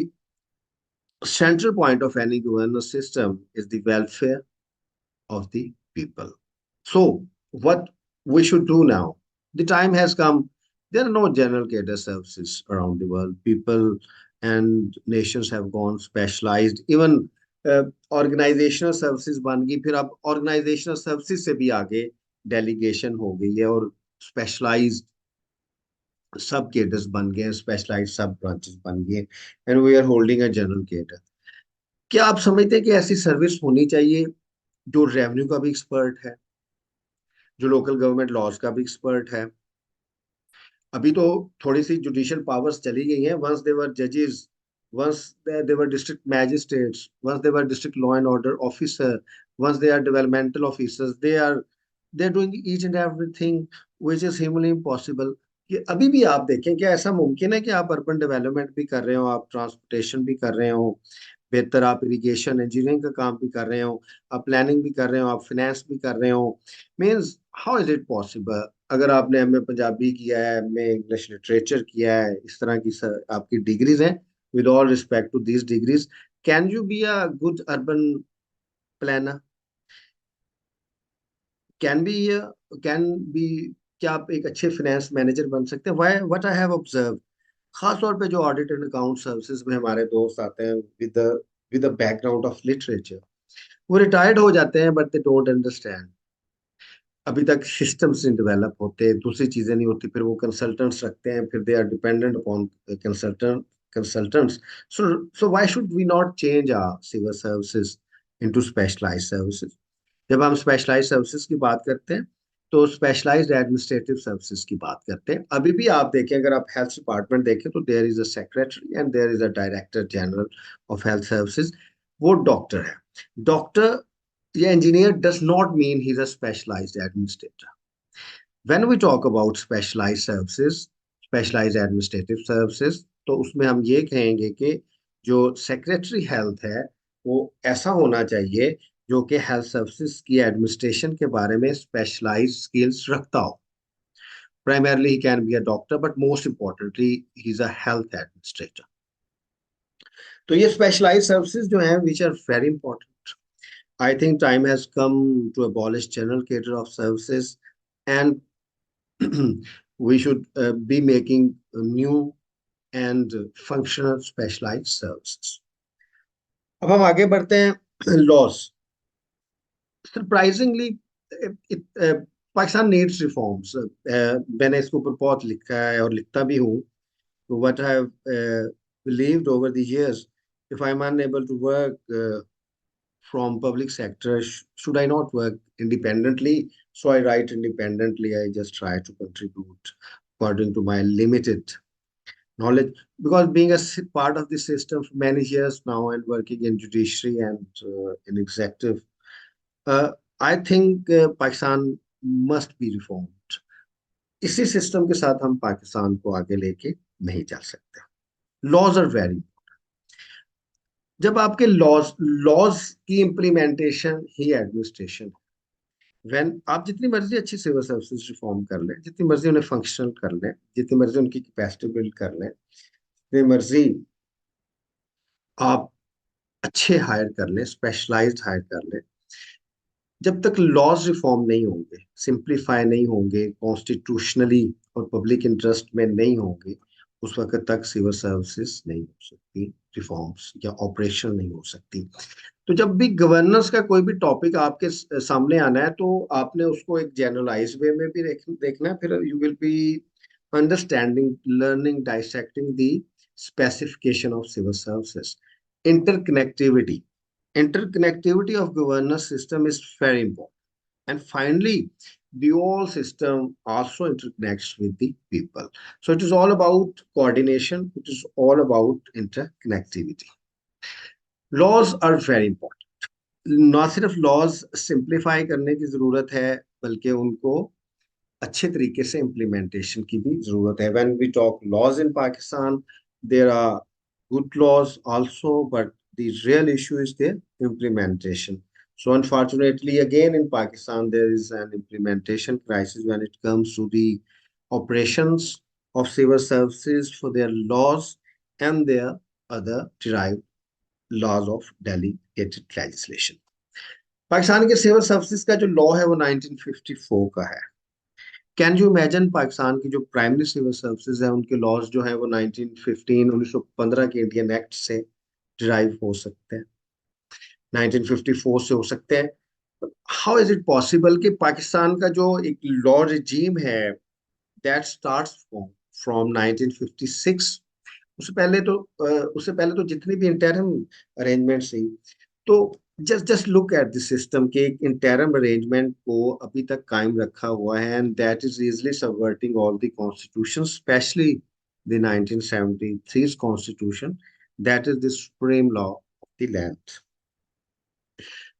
central point of any governance system is the welfare of the people. So, what we should do now? The time has come. There are no general cadre services around the world. People and nations have gone specialized. Even organizational services बन गई, फिर अब organisational services से भी आगे delegation हो गई है, और स्पेशलाइज्ड सब केडर्स बन गए, स्पेशलाइज्ड सब ब्रांचेस बन गए, and we are holding a general cadre. क्या आप समझते हैं कि ऐसी सर्विस होनी चाहिए जो रेवेन्यू का भी एक्सपर्ट है, जो लोकल गवर्नमेंट लॉज का भी एक्सपर्ट है? अभी तो थोड़ी सी जुडिशियल पावर्स चली गई हैं। वंस दे वर जजेस, once they were district magistrates, once they were district law and order officer, once they are developmental officers, they are doing each and everything which is humanly impossible. कि अभी भी आप देखें, क्या ऐसा मुमकिन है कि आप अर्बन डेवलपमेंट भी कर रहे हो, आप ट्रांसपोर्टेशन भी कर रहे हो, बेहतर आप इरिगेशन इंजीनियरिंग का काम भी कर रहे हो, आप प्लानिंग भी कर रहे हो, आप फाइनेंस भी कर रहे हो? Means how is it possible? अगर आपने एमए पंजाबी किया है, एमए इंग्लिश लिटरेचर किया है, इस तरह की आपकी डिग्रीज हैं, with all respect to these degrees, can you be a good urban planner? Can be can be क्या आप एक अच्छे फाइनेंस मैनेजर बन सकते हैं? Why what I have observe, खास तौर पे जो ऑडिट एंड अकाउंट सर्विसेज में हमारे दोस्त आते हैं with a background of literature, वो रिटायर्ड हो जाते हैं, बट दे डोंट अंडरस्टैंड, अभी तक सिस्टम्स नहीं डेवलप होते, दूसरी चीजें नहीं होती, फिर वो कंसल्टेंट्स रखते हैं, फिर they are dependent upon consultants. So why should we not change our civil services into specialized services? जब हम स्पेशलाइज्ड सर्विसेज की बात करते हैं तो स्पेशलाइज्ड एडमिनिस्ट्रेटिव सर्विसेज की बात करते हैं। अभी भी आप देखें, अगर आप हेल्थ डिपार्टमेंट देखें, तो there is a secretary and there is a director general of health services, वो डॉक्टर है। डॉक्टर या engineer does not mean he's a specialized administrator. When we talk about specialized services, specialized administrative services, तो उसमें हम ये कहेंगे कि जो सेक्रेटरी हेल्थ है वो ऐसा होना चाहिए जो कि हेल्थ सर्विसेज की एडमिनिस्ट्रेशन के बारे में स्पेशलाइज्ड स्किल्स रखता हो। Primarily he can be a doctor, but most importantly he's a health administrator. तो ये स्पेशलाइज्ड सर्विसेज जो हैं which are very important. I think time has come to abolish general cater of services, and we should be making new and functional specialized services. अब हम आगे बढ़ते हैं। Loss, surprisingly Pakistan needs reforms. मैंने इसके ऊपर बहुत लिखा है और लिखता भी हूँ। What I believed over the years, if I'm unable to work from public sector, should I not work independently? So I write independently. I just try to contribute according to my limited knowledge. Because being a part of the system for many years now and working in judiciary and in executive, uh, I think Pakistan must be reformed. इसी system के साथ हम पाकिस्तान को आगे लेके नहीं जा सकते. लॉज आर वेरी, जब आपके लॉज लॉज की इम्प्लीमेंटेशन ही एडमिनिस्ट्रेशन, व्हेन आप जितनी मर्जी अच्छी सिविल सर्विसेज रिफॉर्म कर लें, जितनी मर्जी उन्हें फंक्शनल कर लें, जितनी मर्जी उनकी कैपेसिटी बिल्ड कर लें, जितनी मर्जी आप अच्छे हायर कर लें, स्पेशलाइज्ड हायर कर लें, जब तक लॉज रिफॉर्म नहीं होंगे, सिंप्लीफाई नहीं होंगे, कॉन्स्टिट्यूशनली और पब्लिक इंटरेस्ट में नहीं होंगे, उस वक्त तक सिविल सर्विसेज नहीं हो सकती, रिफॉर्म्स या ऑपरेशन नहीं हो सकती. तो जब भी गवर्नेंस का कोई भी टॉपिक आपके सामने आना है, तो आपने उसको एक जनरलाइज वे में भी देखना है. फिर you will be understanding, learning, dissecting the specification of civil services. Interconnectivity. Interconnectivity of governance system is very important. And finally, the whole system also interconnects with the people. So it is all about coordination. It is all about interconnectivity. Laws are very important. ना सिर्फ laws simplify करने की जरूरत है, बल्कि उनको अच्छे तरीके से इम्प्लीमेंटेशन की भी जरूरत है. When we talk laws in Pakistan, there are good laws also, but the real issue is their implementation. So unfortunately, again in Pakistan, there is an implementation crisis when it comes to the operations of civil services for their laws and their other derived laws of delegated legislation. Pakistan के civil services का जो law है वो 1954 का है. Can you imagine Pakistan की जो primary civil services है उनके लॉज जो है वो 1915 1915 के इंडियन एक्ट से डिराइव हो सकते हैं, 1954 से हो सकते हैं. हाउ इज इट पॉसिबल कि पाकिस्तान का जो एक लॉ रिजीम है दैट स्टार्ट्स फ्रॉम 1956? उससे पहले तो जितनी भी इंटरम अरेंजमेंट्स थी, तो just look at the system के एक इंटरम अरेंजमेंट को अभी तक कायम रखा हुआ है, and that is easily subverting all the constitution, specially the 1973 constitution, that is the supreme law of the land.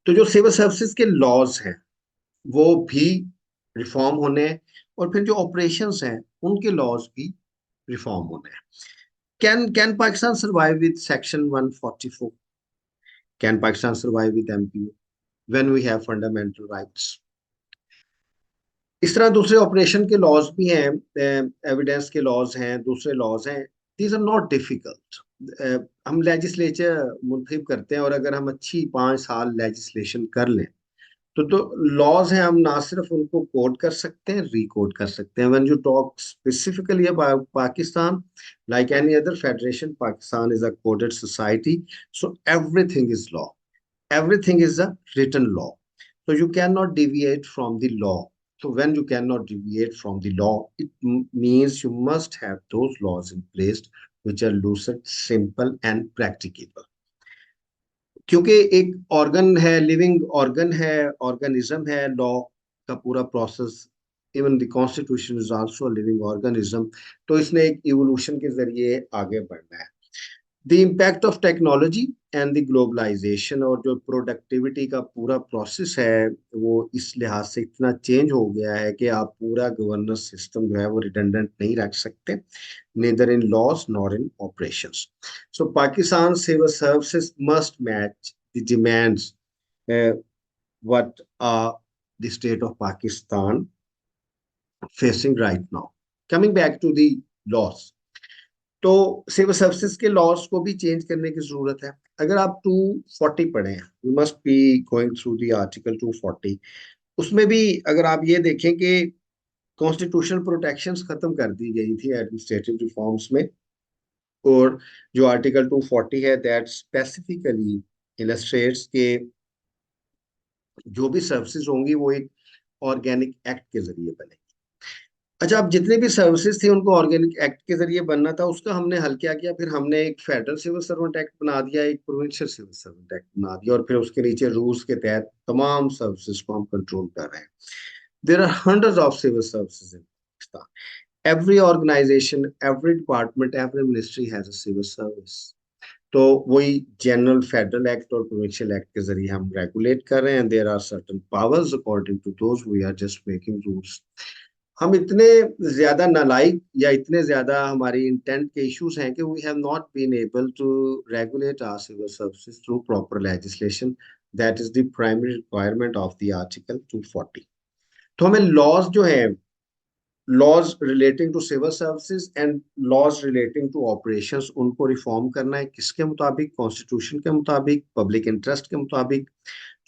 तो जो सिविल सर्विसेज के लॉज हैं वो भी रिफॉर्म होने हैं, और फिर जो ऑपरेशंस हैं उनके लॉज भी रिफॉर्म होने हैं. Can Pakistan survive with Section 144? Can Pakistan survive with MPO when we have fundamental rights? इस तरह दूसरे ऑपरेशन के लॉज भी हैं, एविडेंस के लॉज हैं, दूसरे लॉज हैं. These are not difficult. हम लेजिस्लेचर मुंतखब करते हैं, और अगर हम अच्छी 5 साल लेजिस्लेशन कर लें, तो लॉज हैं, हम ना सिर्फ उनको कोड कर सकते हैं, रिकोड कर सकते हैं. When you talk specifically about Pakistan, like any other federation, Pakistan is a coded society, so everything is law, everything is a written law, so you cannot deviate from the law. So when you cannot deviate from the law, it means you must have those laws in place which are lucid, simple and practicable. क्योंकि एक organ है, living organ है, organism है law का पूरा process. Even the constitution is also living organism. तो इसने एक इवोल्यूशन के जरिए आगे बढ़ना है. The impact of technology and the globalization, और जो प्रोडक्टिविटी का पूरा प्रोसेस है वो इस लिहाज से इतना चेंज हो गया है कि आप पूरा गवर्नेंस सिस्टम जो है वो रिडंडेंट नहीं रख सकते, neither in laws nor in operations. So Pakistan civil services must match the demands what the state of Pakistan facing right now. Coming back to the laws, तो सिविल सर्विसेज के laws को भी change करने की जरूरत है. अगर आप 240 पढ़े हैं, you must be going through the article 240. उसमें भी अगर आप ये देखें कि कॉन्स्टिट्यूशनल प्रोटेक्शंस खत्म कर दी गई थी एडमिनिस्ट्रेटिव रिफॉर्म्स में, और जो आर्टिकल 240 है दैट स्पेसिफिकली इलस्ट्रेट्स के जो भी सर्विसेज होंगी वो एक ऑर्गेनिक एक्ट के जरिए बनेगी. अच्छा, अब जितने भी सर्विसेज थी उनको ऑर्गेनिक एक्ट के जरिए बनना था, उसका हमने हल क्या किया, फिर हमने एक फेडरल सिविल सर्वेंट एक्ट बना दिया, एक प्रोविंशियल सिविल सर्वेंट एक्ट बना दिया, और फिर उसके नीचे रूल्स के तहत तमाम सर्विसेज को हम कंट्रोल कर रहे हैं। There are hundred of civil services in Pakistan. Every organization, every department, every ministry has a civil service. तो वही जनरल फेडरल एक्ट और प्रोविंशियल एक्ट के जरिए हम रेगुलेट कर रहे हैं। There are certain powers according to those, we are just making rules. हम इतने ज्यादा नालायक या इतने ज्यादा हमारी इंटेंट के इश्यूज हैं कि we have not been able to regulate our civil services through proper legislation. That is the primary requirement of the article 240। तो हमें लॉज जो है, laws relating to civil services and laws relating to operations, उनको reform करना है। किसके मुताबिक? Constitution के मुताबिक, पब्लिक इंटरेस्ट के मुताबिक,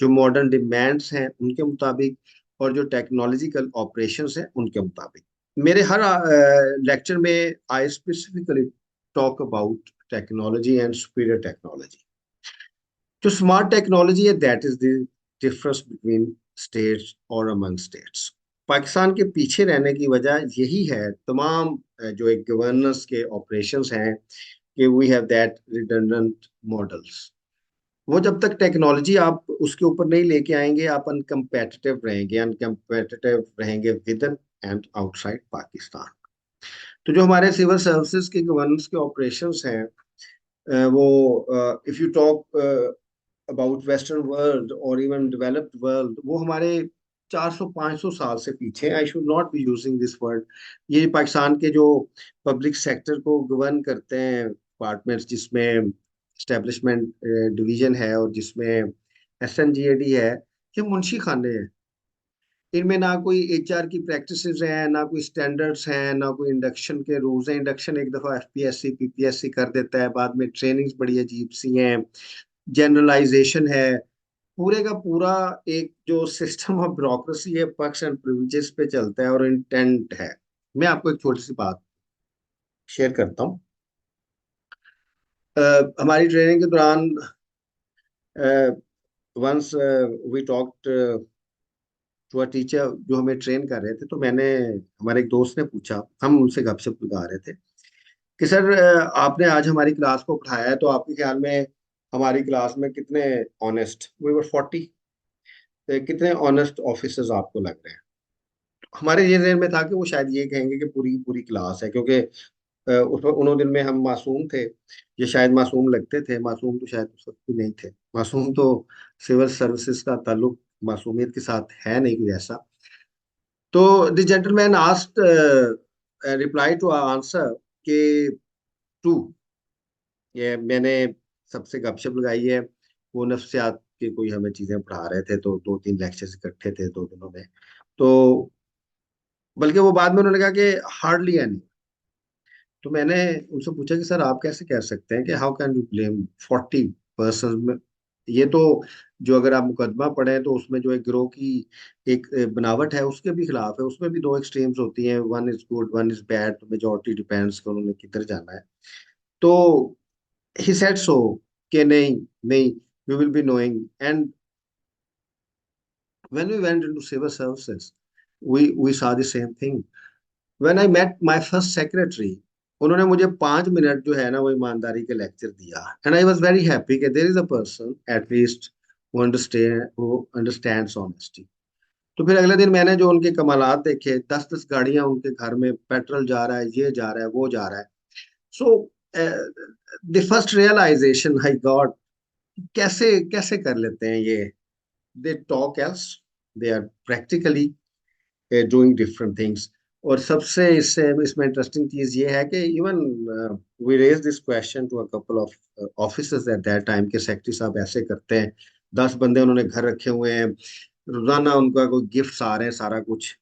जो मॉडर्न डिमांड्स हैं उनके मुताबिक, और जो टेक्नोलॉजिकल ऑपरेशंस हैं उनके मुताबिक। मेरे हर लेक्चर में I specifically talk about technology and superior technology. जो स्मार्ट टेक्नोलॉजी है, that is the difference between states और अमंग स्टेट्स। पाकिस्तान के पीछे रहने की वजह यही है, तमाम जो एक गवर्नेंस के ऑपरेशंस हैं, कि we have that redundant models. वो जब तक टेक्नोलॉजी आप उसके ऊपर नहीं लेके आएंगे, आप अनकम्पेटिटिव रहेंगे, अनकम्पेटिटिव रहेंगे with in and outside Pakistan. तो जो हमारे सिविल सर्विसेज के गवर्नेंस के ऑपरेशंस हैं, वो if you talk about western world और इवन डेवलप्ड वर्ल्ड, वो हमारे 400-500 साल से पीछे। I should not be using this word. ये पाकिस्तान के जो पब्लिक सेक्टर को गवर्न करते हैं डिपार्टमेंट्स, जिसमें स्टैब्लिशमेंट डिवीजन है और जिसमें SNGAD है, ये मुंशी खाने हैं। इनमें ना कोई HR की प्रैक्टिसेस हैं, ना कोई स्टैंडर्ड्स हैं, ना कोई इंडक्शन के रूल्स हैं। इंडक्शन एक दफा FPSC PPSC कर देता है, बाद में ट्रेनिंग्स बड़ी अजीब सी हैं, जनरलाइजेशन है। पूरे का पूरा एक जो सिस्टम ऑफ ब्यूरोक्रेसी है, पक्ष एंड प्रिविलेजेस पे चलता है और इंटेंट है। मैं आपको एक छोटी सी बात शेयर करता हूँ। हमारी ट्रेनिंग के दौरान once we talked to a teacher जो हमें ट्रेन कर रहे थे, तो मैंने, हमारे एक दोस्त ने पूछा, हम उनसे गपशप लगा रहे थे कि सर, आपने आज हमारी क्लास को पढ़ाया है, तो आपके ख्याल में हमारी क्लास में कितने ऑनेस्ट, वी वर 40, कितने ऑनेस्ट ऑफिसर्स आपको लग रहे हैं? हमारे ये जहन में था कि वो शायद ये कहेंगे कि पूरी पूरी क्लास है, क्योंकि उन दिन में हम मासूम थे। ये शायद मासूम लगते थे, मासूम तो शायद उस वक्त भी नहीं थे। मासूम तो सिविल सर्विसेज का ताल्लुक मासूमियत के साथ है नहीं कोई ऐसा। तो the gentleman asked, reply to answer के टू, ये मैंने सबसे गपशप लगाई है। वो नफ्सियात के कोई हमें चीजें पढ़ा रहे थे, तो 2-3 लेक्चर्स इकट्ठे थे 2 दिनों में। तो बल्कि वो बाद में उन्होंने कहा कि हार्डली एनी। तो मैंने उनसे पूछा कि सर, आप कैसे कह सकते हैं कि how can you blame 40 person में? ये तो, जो अगर आप मुकदमा पढ़ें तो उसमें जो एक गिरोह की एक बनावट है, उसके भी खिलाफ है। उसमें भी दो एक्सट्रीम्स होती हैं, one is good, one is bad, तो मेजोरिटी डिपेंड्स कि उन्होंने किधर जाना है। तो ही सेड सो, कि नहीं, नहीं, we will be knowing. And when we went into civil services, we saw the same thing. When I met my first secretary, उन्होंने मुझे 5 मिनट जो है ना, वो ईमानदारी के लेक्चर दिया, and I was very happy कि there is a person at least who understands honesty. तो फिर अगले दिन मैंने जो उनके कमालात देखे, 10-10 गाड़ियां उनके घर में पेट्रोल जा रहा है, ये जा रहा है, वो जा रहा है। So the first realization I got, कैसे कैसे कर लेते हैं ये। They talk else, they are practically doing different things. और सबसे इससे इसमें इंटरेस्टिंग चीज ये है कि even we raise this question to a couple of officers at that time, के सेक्रेटरी साहब ऐसे करते हैं, 10 बंदे उन्होंने घर रखे हुए हैं, रोजाना उनका कोई गिफ्ट्स आ रहे हैं, सारा कुछ।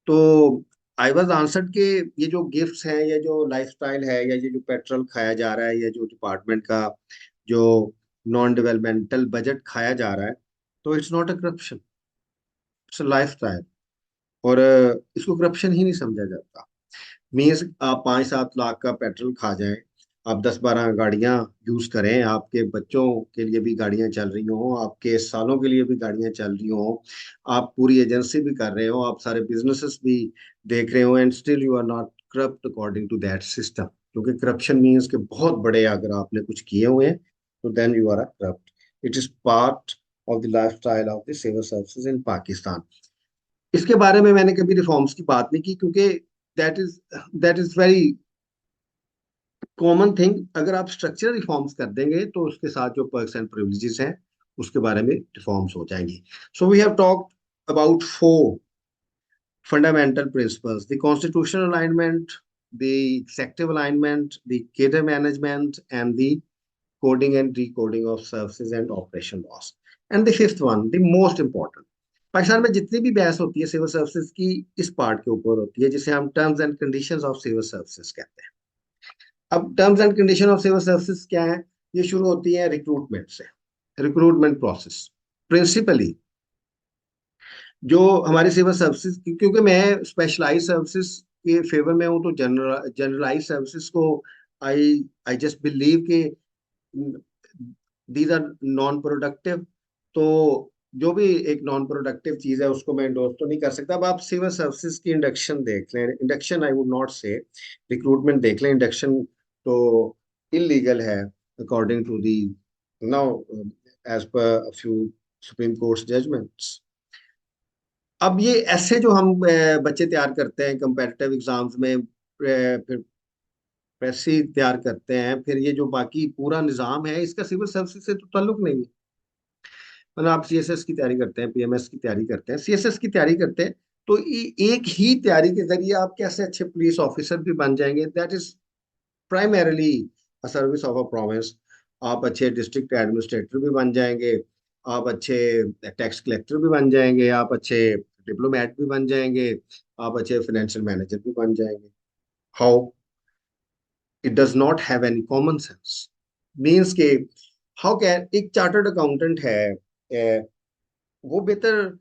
तो आई वाज आंसर्ड कि ये जो गिफ्ट्स हैं, ये जो लाइफस्टाइल है, या ये जो पेट्रोल खाया जा रहा है, ये जो डिपार्टमेंट का जो नॉन डेवलपमेंटल बजट खाया जा रहा है, तो it's not a corruption, it's a lifestyle. और इसको करप्शन ही नहीं समझा जाता। मीन्स आप 5-7 लाख का पेट्रोल खा जाएं, आप 10-12 गाड़ियां यूज करें, आपके बच्चों के लिए भी गाड़ियां चल रही हों, आपके सालों के लिए भी गाड़ियां चल रही हों, आप पूरी एजेंसी भी कर रहे हो, आप सारे बिजनेसेस भी देख रहे हो, and still you are not corrupt according to that system, क्योंकि करप्शन मीन्स के बहुत बड़े अगर आपने कुछ किए हुए हैं तो then you are a corrupt. It is part of the lifestyle of the civil services in Pakistan. इसके बारे में मैंने कभी रिफॉर्म्स की बात नहीं की, क्योंकि that is very common thing. अगर आप स्ट्रक्चरल रिफॉर्म्स कर देंगे तो उसके साथ जो पर्क्स एंड प्रिविलेजेस हैं उसके बारे में रिफॉर्म्स हो जाएंगी। So we have talked about 4 fundamental principles: the constitutional alignment, the executive alignment, the cadre management, and the coding and decoding of services and operation laws. And the fifth one, the most important, Pakistan में जितनी भी बहस होती है civil services की, इस part के ऊपर होती है जिसे हम terms and conditions of civil services कहते हैं। अब terms and condition of civil services क्या है? ये शुरू होती है रिक्रूटमेंट से, रिक्रूटमेंट प्रोसेस प्रिंसिपली। जो हमारी सिविल सर्विसेज, क्योंकि मैं स्पेशलाइज सर्विसेज के फेवर में हूँ, तो जनरलाइज सर्विसेज को आई आई जस्ट बिलीव कि दीज आर नॉन प्रोडक्टिव। तो जो भी एक नॉन प्रोडक्टिव चीज है उसको मैं इंडोर्स तो नहीं कर सकता। अब आप सिविल सर्विसेज की इंडक्शन देख लें, induction I would not say, recruitment देख लें। इंडक्शन तो इलीगल है according to the now, as per few supreme court judgments. अब ये ऐसे जो हम बच्चे तैयार करते हैं कंपेटिटिव एग्जाम्स में, फिर प्रेसी तैयार करते हैं, फिर ये जो बाकी पूरा निजाम है इसका सिविल सर्विसेज से तो ताल्लुक नहीं है। मतलब आप सीएसएस की तैयारी करते हैं, पीएमएस की तैयारी करते हैं, सीएसएस की तैयारी करते हैं, तो एक ही तैयारी के जरिए आप कैसे अच्छे पुलिस ऑफिसर भी बन जाएंगे? That is primarily a service of a province. आप अच्छे डिस्ट्रिक्ट एडमिनिस्ट्रेटर भी बन जाएंगे, आप अच्छे टैक्स कलेक्टर भी बन जाएंगे, आप अच्छे डिप्लोमेट भी बन जाएंगे, आप अच्छे फाइनेंशियल मैनेजर भी बन जाएंगे। How? It does not have any common sense. Means के हाउ कैन एक चार्टर्ड अकाउंटेंट है, वो बेहतर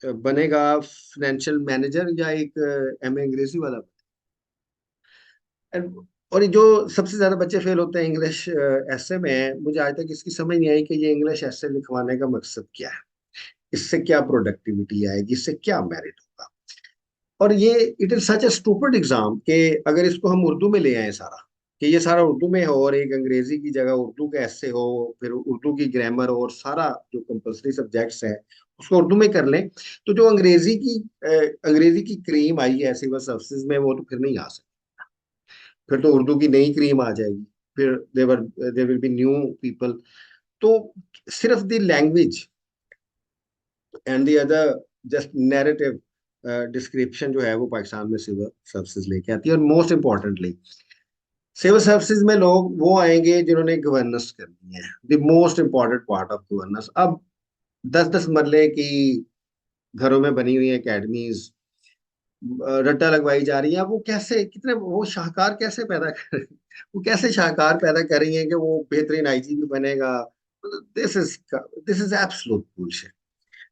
बनेगा फाइनेंशियल मैनेजर या एक एमए अंग्रेजी वाला? And- और ये जो सबसे ज्यादा बच्चे फेल होते हैं इंग्लिश ऐसे में, मुझे आज तक इसकी समझ नहीं आई कि ये इंग्लिश ऐसे लिखवाने का मकसद क्या है, इससे क्या प्रोडक्टिविटी आएगी, इससे क्या मेरिट होगा। और ये it is such A stupid exam कि अगर इसको हम उर्दू में ले आए सारा, कि ये सारा उर्दू में हो और एक अंग्रेजी की जगह उर्दू का ऐसे हो, फिर उर्दू की ग्रामर और सारा जो कंपल्सरी सब्जेक्ट्स है उसको उर्दू में कर लें, तो जो अंग्रेजी की क्रीम आई है सिविल सर्विसेज में वो तो फिर नहीं आ सकती। फिर तो उर्दू की नई क्रीम आ जाएगी, फिर there will be new people. तो सिर्फ the language and the other just narrative description जो है वो पाकिस्तान में सिविल सर्विसेज लेके आती है। और मोस्ट इंपॉर्टेंटली सिविल सर्विसेज में लोग वो आएंगे जिन्होंने गवर्नेंस करनी है, the most important part of governance. अब 10-10 मरले की घरों में बनी हुई एकेडमीज रट्टा लगवाई जा रही है। वो कैसे, कितने वो शाहकार कैसे पैदा कर वो कैसे शाहकार पैदा कर रही है कि वो बेहतरीन आईजी भी बनेगा? This is absolute bullshit.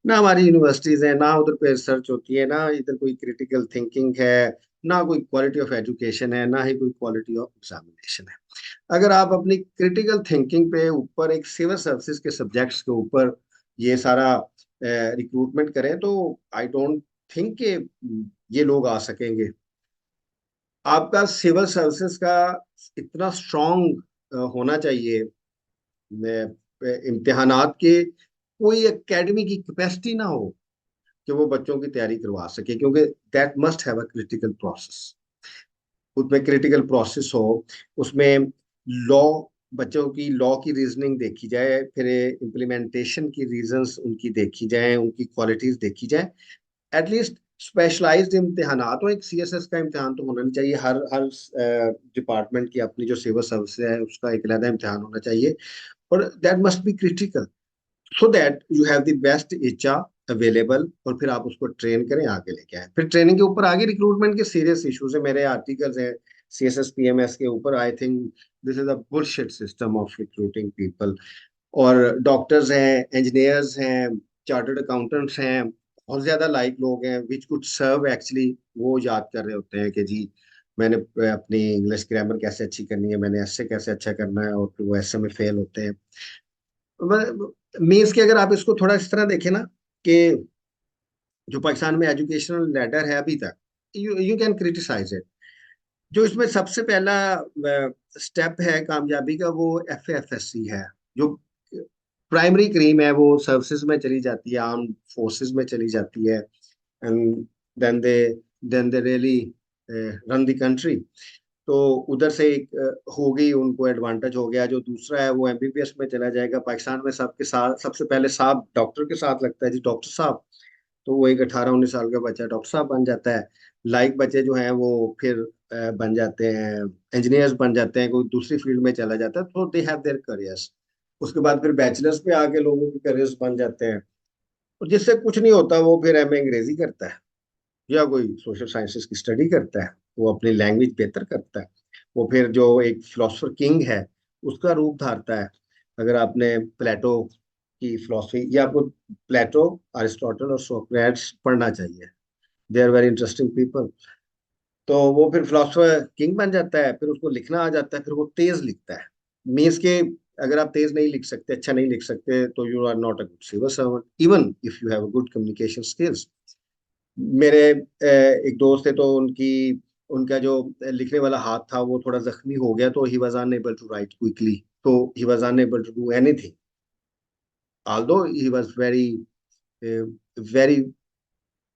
ना हमारी यूनिवर्सिटीज है, ना उधर पे रिसर्च होती है, ना इधर कोई क्रिटिकल थिंकिंग है, ना कोई क्वालिटी ऑफ एजुकेशन है, ना ही कोई क्वालिटी ऑफ एग्जामिनेशन है। अगर आप अपनी क्रिटिकल थिंकिंग पे ऊपर एक सिविल सर्विसेज के सब्जेक्ट्स के ऊपर ये सारा रिक्रूटमेंट करें तो आई डोंट थिंक कि ये लोग आ सकेंगे। आपका सिविल सर्विसेज का इतना स्ट्रांग होना चाहिए, इम्तिहानात के कोई एकेडमी की कैपेसिटी ना हो कि वो बच्चों की तैयारी करवा सके, क्योंकि that must have a critical process. उसमें क्रिटिकल प्रोसेस हो, उसमें लॉ, बच्चों की लॉ की रीजनिंग देखी जाए, फिर इम्प्लीमेंटेशन की रीजंस उनकी देखी जाए, उनकी क्वालिटीज देखी जाए। एटलीस्ट स्पेशलाइज्ड इम्तिहानात हो। एक सीएसएस का इम्तिहान तो होना नहीं चाहिए, हर हर डिपार्टमेंट की अपनी जो सिविल सर्विस है उसका एक अलग इम्तिहान होना चाहिए, और that must be critical so that you have the best HR available. और फिर आप उसको ट्रेन करें, आगे लेके आए, फिर ट्रेनिंग के ऊपर आगे रिक्रूटमेंट के सीरियस इश्यूज है, मेरे आर्टिकल्स हैं सीएसएस पीएमएस के ऊपर। I think this is a bullshit system of recruiting people. और डॉक्टर्स हैं, इंजीनियर्स हैं, चार्टर्ड अकाउंटेंट्स हैं, बहुत ज्यादा लाइक लोग हैं विच कुड सर्व एक्चुअली। वो याद कर रहे होते हैं कि जी मैंने अपनी इंग्लिश ग्रामर कैसे अच्छी करनी है, मैंने ऐसे कैसे अच्छा करना है, और फिर वो ऐसे में फेल होते हैं। मीन्स कि अगर आप इसको थोड़ा इस तरह देखें ना, कि जो पाकिस्तान में एजुकेशनल लैडर है अभी तक, यू कैन क्रिटिसाइज इट। जो इसमें सबसे पहला स्टेप है कामयाबी का, वो FAFSC है। जो प्राइमरी क्रीम है वो सर्विसेज में चली जाती है, आर्म फोर्सेस में चली जाती है, and then they then they really run the country. तो उधर से एक हो गई, उनको एडवांटेज हो गया। जो दूसरा है वो MBBS में चला जाएगा। पाकिस्तान में सबके साथ सबसे पहले साहब डॉक्टर के साथ लगता है जी, डॉक्टर साहब। तो वो एक 18-19 साल का बच्चा डॉक्टर साहब बन जाता है। लाइक बच्चे जो हैं वो फिर बन जाते हैं इंजीनियर्स, बन जाते हैं, कोई दूसरी फील्ड में चला जाता है, तो दे हैव देयर करियर्स। उसके बाद फिर बैचलर्स पे आके लोगों के करियर्स बन जाते हैं। और जिससे कुछ नहीं होता वो फिर MA अंग्रेजी करता है, या कोई सोशल साइंसेस की स्टडी करता है, वो अपनी लैंग्वेज बेहतर करता है। वो फिर जो एक फिलोसफर किंग है उसका रूप धारता है। अगर आपने प्लेटो की फिलोसफी, या आपको प्लेटो, अरिस्टोटल और सोक्रेट्स पढ़ना चाहिए, they are very interesting people. तो वो फिर फिलोसफर किंग बन जाता है, फिर उसको लिखना आ जाता है, फिर वो तेज लिखता है। मीन्स के अगर आप तेज नहीं लिख सकते, अच्छा नहीं लिख सकते, तो you are not a good civil servant even if you have a good communication skills. मेरे एक दोस्त थे, तो उनका जो लिखने वाला हाथ था वो थोड़ा जख्मी हो गया, तो he was unable to write quickly, तो he was unable to do anything, although he was very very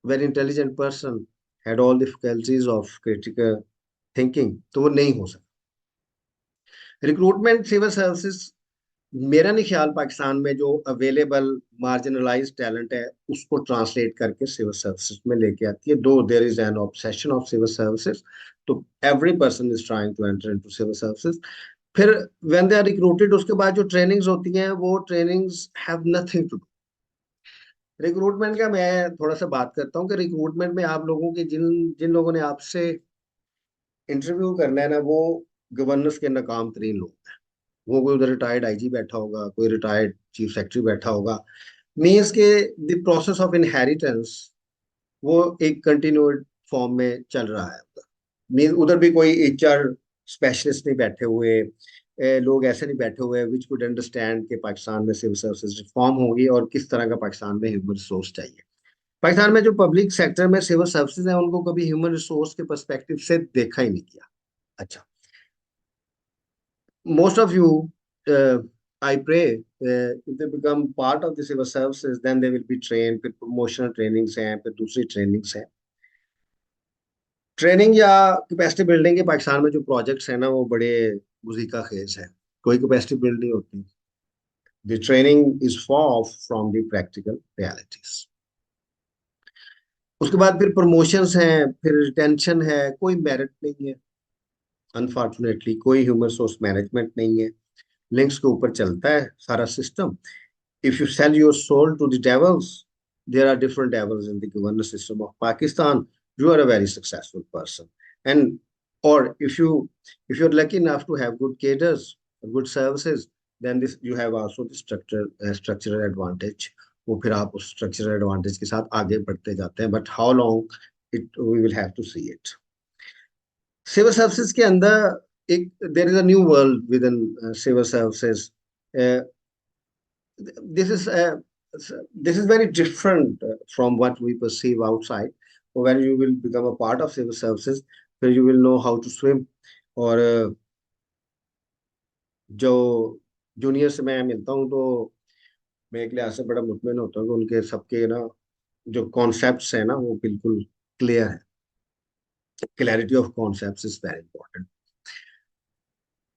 very intelligent person, had all difficulties of critical thinking, तो वो नहीं हो सकता। रिक्रूटमेंट सिविल सर्विसेज, मेरा नहीं ख्याल पाकिस्तान में जो अवेलेबल मार्जिनलाइज टैलेंट है उसको ट्रांसलेट करके सिविल सर्विसेज में लेके आती है। Though there is an obsession of civil services, तो every person is trying to enter into civil services. फिर व्हेन दे आर रिक्रूटेड, उसके बाद जो ट्रेनिंग्स होती हैं वो trainings have nothing to do. Recruitment का मैं थोड़ा सा बात करता हूँ कि रिक्रूटमेंट में आप लोगों के जिन जिन लोगों ने आपसे इंटरव्यू करना है ना, वो गवर्नेंस के नाकाम तरीन लोग हैं। वो कोई उधर रिटायर्ड IG बैठा होगा, कोई रिटायर्ड चीफ सेक्रेटरी बैठा होगा। मीन्स के द प्रोसेस ऑफ इनहेरिटेंस वो एक कंटिन्यूड फॉर्म में चल रहा है उधर। मीन उधर भी कोई HR स्पेशलिस्ट नहीं बैठे हुए, लोग ऐसे नहीं बैठे हुए विच कुड अंडरस्टैंड कि पाकिस्तान में सिविल सर्विसेज रिफॉर्म होगी और किस तरह का पाकिस्तान में ह्यूमन रिसोर्स चाहिए। पाकिस्तान में जो पब्लिक सेक्टर में सिविल सर्विसेज है उनको कभी ह्यूमन रिसोर्स के पर्सपेक्टिव से देखा ही नहीं किया। अच्छा, most of you, I pray, if they become part of the civil services, then they will be trained, फिर promotional trainings हैं, फिर दूसरी trainings हैं। ट्रेनिंग या कैपेसिटी बिल्डिंग के पाकिस्तान में जो प्रोजेक्ट्स हैं ना, वो बड़े गुजी का खेज है। कोई कैपेसिटी बिल्ड नहीं होती। The training is for from the practical realities. उसके बाद फिर प्रमोशंस हैं, फिर रिटेंशन है, कोई मेरिट नहीं है। अनफॉर्चुनेटली कोई ह्यूमन रिसोर्स मैनेजमेंट नहीं है। लिंक्स के ऊपर चलता है सारा system. If you sell your soul to the devils, there are different devils in the governance system of Pakistan. You are a very successful person, and or if you're lucky enough to have good cadres, good services, then this you have also the structural advantage. वो फिर आप उस structural advantage के साथ आगे बढ़ते जाते हैं, but how long it we will have to see it. Civil services के अंदर एक there is a new world within civil services. this is uh, this is very different from what we perceive outside. When you will become a part of civil services, then you will know how to swim। और जो junior से मैं मिलता हूँ, तो मैं एक लिहाज से बड़ा मुतमिन होता हूँ कि उनके सबके ना जो कॉन्सेप्ट्स हैं ना वो बिल्कुल क्लियर है। Clarity of concepts is very important.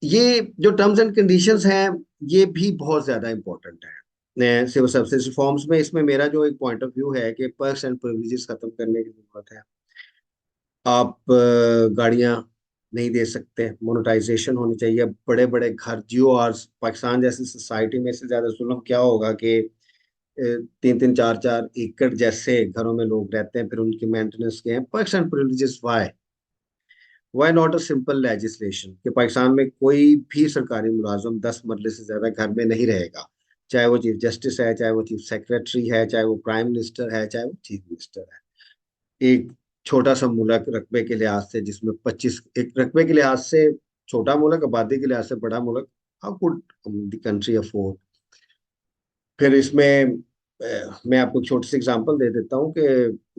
ये जो टर्म्स एंड कंडीशंस हैं ये भी बहुत ज्यादा इंपॉर्टेंट है सिविल सर्विसेज रिफॉर्म्स में। इसमें मेरा जो एक पॉइंट ऑफ व्यू है कि पर्क्स एंड प्रिविलेजेस खत्म करने की जरूरत है। आप गाड़ियां नहीं दे सकते, मोनेटाइजेशन होनी चाहिए। बड़े बड़े घर जियो, और पाकिस्तान जैसी सोसाइटी में इससे ज्यादा जुल्म क्या होगा कि 3-3 4-4 एकड़ जैसे घरों में लोग रहते हैं, फिर उनकी मेंटेनेंस के हैं। Perks and privileges why not a simple legislation कि पाकिस्तान में कोई भी सरकारी मुलाजम 10 मरले से ज्यादा घर में नहीं रहेगा, चाहे वो चीफ जस्टिस है, चाहे वो चीफ सेक्रेटरी है, चाहे वो प्राइम मिनिस्टर है, चाहे वो चीफ मिनिस्टर है। एक छोटा सा मुल्क रकबे के लिहाज से, जिसमें 25, एक रकबे के लिहाज से छोटा मुल्क, आबादी के लिहाज से बड़ा मुल्क, how could the country afford. फिर इसमें मैं आपको एक छोटी सी एग्जांपल दे देता हूँ कि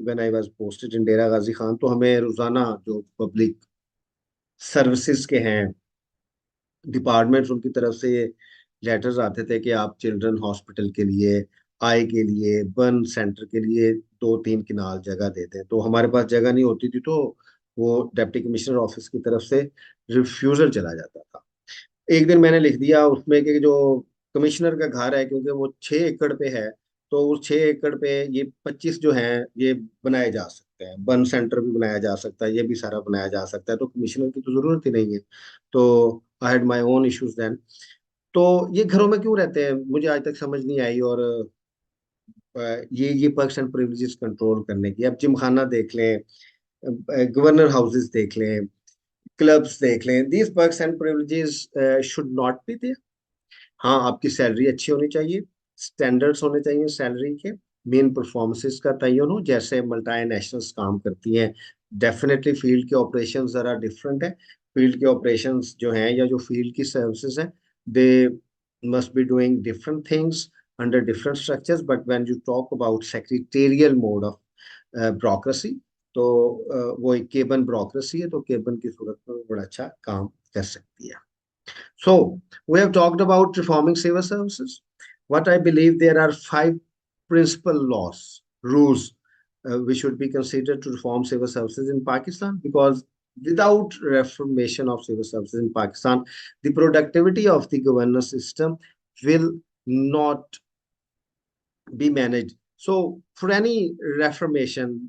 when I was posted in Dera Ghazi Khan, तो हमें रोजाना जो पब्लिक सर्विसेज के हैं डिपार्टमेंट्स, उनकी तरफ से लेटर्स आते थे कि आप चिल्ड्रन हॉस्पिटल के लिए, आई के लिए, बर्न सेंटर के लिए 2-3 किनाल जगह दे दें। तो हमारे पास जगह नहीं होती थी, तो वो डिप्टी कमिश्नर ऑफिस की तरफ से रिफ्यूजल चला जाता था। एक दिन मैंने लिख दिया उसमें कि जो कमिश्नर का घर है, क्योंकि वो 6 एकड़ पे है, तो उस 6 एकड़ पे ये 25 जो हैं ये बनाए जा सकते हैं, बर्न सेंटर भी बनाया जा सकता है, ये भी सारा बनाया जा सकता है, तो कमिश्नर की तो जरूरत ही नहीं है। तो I had my own issues then. तो ये घरों में क्यों रहते हैं, मुझे आज तक समझ नहीं आई। और ये पर्क्स एंड प्रिविलेजेस कंट्रोल करने की, अब जिम खाना देख लें, गवर्नर हाउसेस देख लें, क्लब्स देख लें, these perks and privileges should not be there. हाँ, आपकी सैलरी अच्छी होनी चाहिए, स्टैंडर्ड्स होने चाहिए सैलरी के, मेन परफॉर्मेंसेस का तयन हो, जैसे मल्टीनेशनल्स काम करती हैं। डेफिनेटली फील्ड के ऑपरेशंस जरा डिफरेंट है। फील्ड के ऑपरेशंस जो हैं, या जो फील्ड की सर्विसेज हैं, they must be doing different things under different structures, but when you talk about secretarial mode of bureaucracy, तो वो एक केबन ब्रोक्रेसी है, तो केबन की सूरत में वो बड़ा अच्छा काम कर सकती है। So, we have talked about reforming civil services. What I believe, there are 5 principal laws, rules, which should be considered to reform civil services in Pakistan. Because without reformation of civil services in Pakistan, the productivity of the governance system will not be managed. So, for any reformation,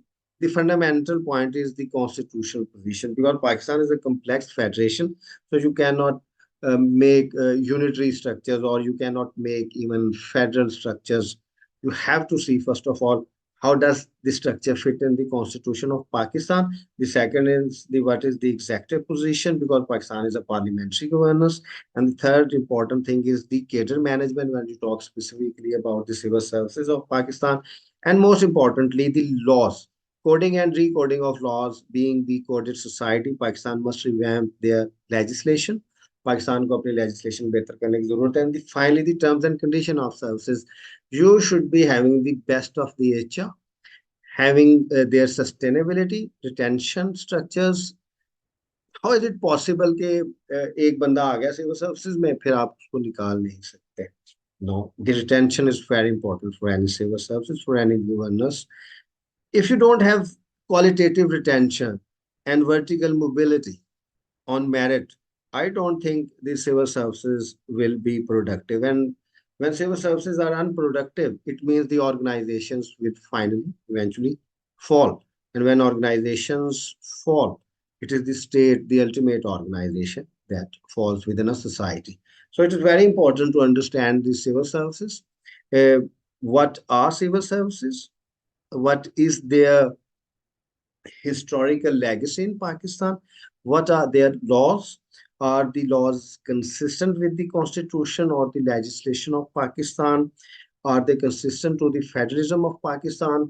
the fundamental point is the constitutional position, because Pakistan is a complex federation, so you cannot make unitary structures, or you cannot make even federal structures. You have to see, first of all, how does the structure fit in the constitution of Pakistan. The second is the what is the executive position, because Pakistan is a parliamentary governance. And the third important thing is the cadre management, when you talk specifically about the civil services of Pakistan. And most importantly, the laws, coding and recoding of laws. Being the coded society, Pakistan must revamp their legislation. Pakistan को अपनी legislation बेहतर करने की जरूरत है. And finally, the terms and condition of services. You should be having the best of the HR, having their sustainability, retention structures. How is it possible कि एक बंदा आ गया सिविल सर्विसेज में, फिर आप उसको निकाल नहीं सकते? No, the retention is very important for any civil services, for any governance. If you don't have qualitative retention and vertical mobility on merit, I don't think the civil services will be productive. And when civil services are unproductive, it means the organizations will finally, eventually fall. And when organizations fall, it is the state, the ultimate organization, that falls within a society. So it is very important to understand the civil services. Uh, what are civil services? What is their historical legacy in Pakistan? What are their laws? Are the laws consistent with the constitution or the legislation of Pakistan? Are they consistent to the federalism of Pakistan?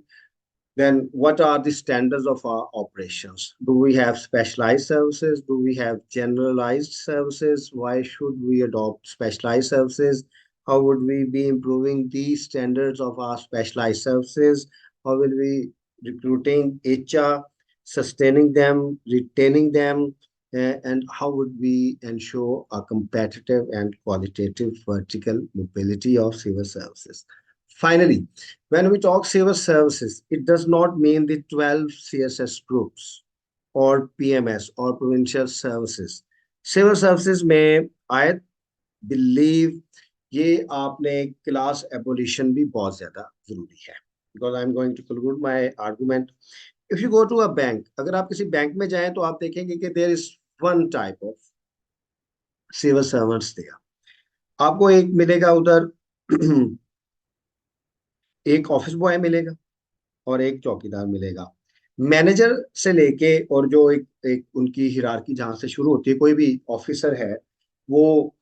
Then what are the standards of our operations? Do we have specialized services? Do we have generalized services? Why should we adopt specialized services? How would we be improving the standards of our specialized services? How will we recruiting HR, sustaining them, retaining them, and how would we ensure a competitive and qualitative vertical mobility of civil services? Finally, when we talk civil services, it does not mean the 12 CSS groups or PMS or provincial services. Civil services में I believe ये आपने class abolition भी बहुत ज्यादा जरूरी है. Because I'm going to conclude my argument. If you go to a bank, अगर आप किसी बैंक में जाएं तो आप देखेंगे कि there is one type of civil servants there. आपको एक मिलेगा उधर एक ऑफिस बॉय मिलेगा और एक चौकीदार मिलेगा. मैनेजर से लेके, और जो एक उनकी हिरारकी जहां से शुरू होती है, कोई भी ऑफिसर है, वो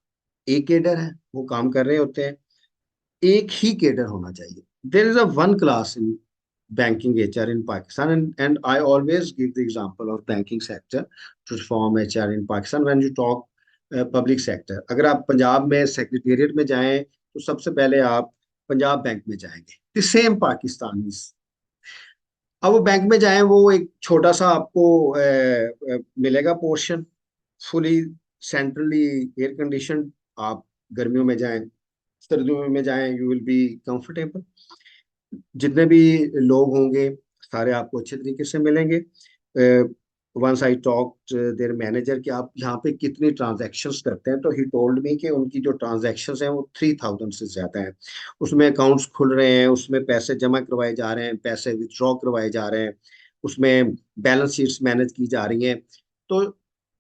एक केडर है, वो काम कर रहे होते हैं. एक ही केडर होना चाहिए. There is a one class in banking HR in Pakistan, and I always give the example of banking sector to reform HR in Pakistan when you talk public sector. अगर आप पंजाब में सेक्रेटेरिएट में जाएं तो सबसे पहले आप पंजाब बैंक में जाएंगे, द सेम पाकिस्तानी। अब वो बैंक में जाएं, वो एक छोटा सा आपको मिलेगा portion, fully centrally air condition. आप गर्मियों में जाएं, सर्दियों में जाएं, यू विल बी कंफर्टेबल। जितने भी लोग होंगे सारे आपको अच्छे तरीके से मिलेंगे। Once I talk their manager कि आप यहाँ पे कितनी ट्रांजैक्शंस करते हैं, तो ही टोल्ड मी कि उनकी जो ट्रांजैक्शंस हैं वो 3000 से ज्यादा हैं। उसमें अकाउंट्स खुल रहे हैं, उसमें पैसे जमा करवाए जा रहे हैं, पैसे विथड्रॉ करवाए जा रहे हैं, उसमें बैलेंस शीट्स मैनेज की जा रही हैं। तो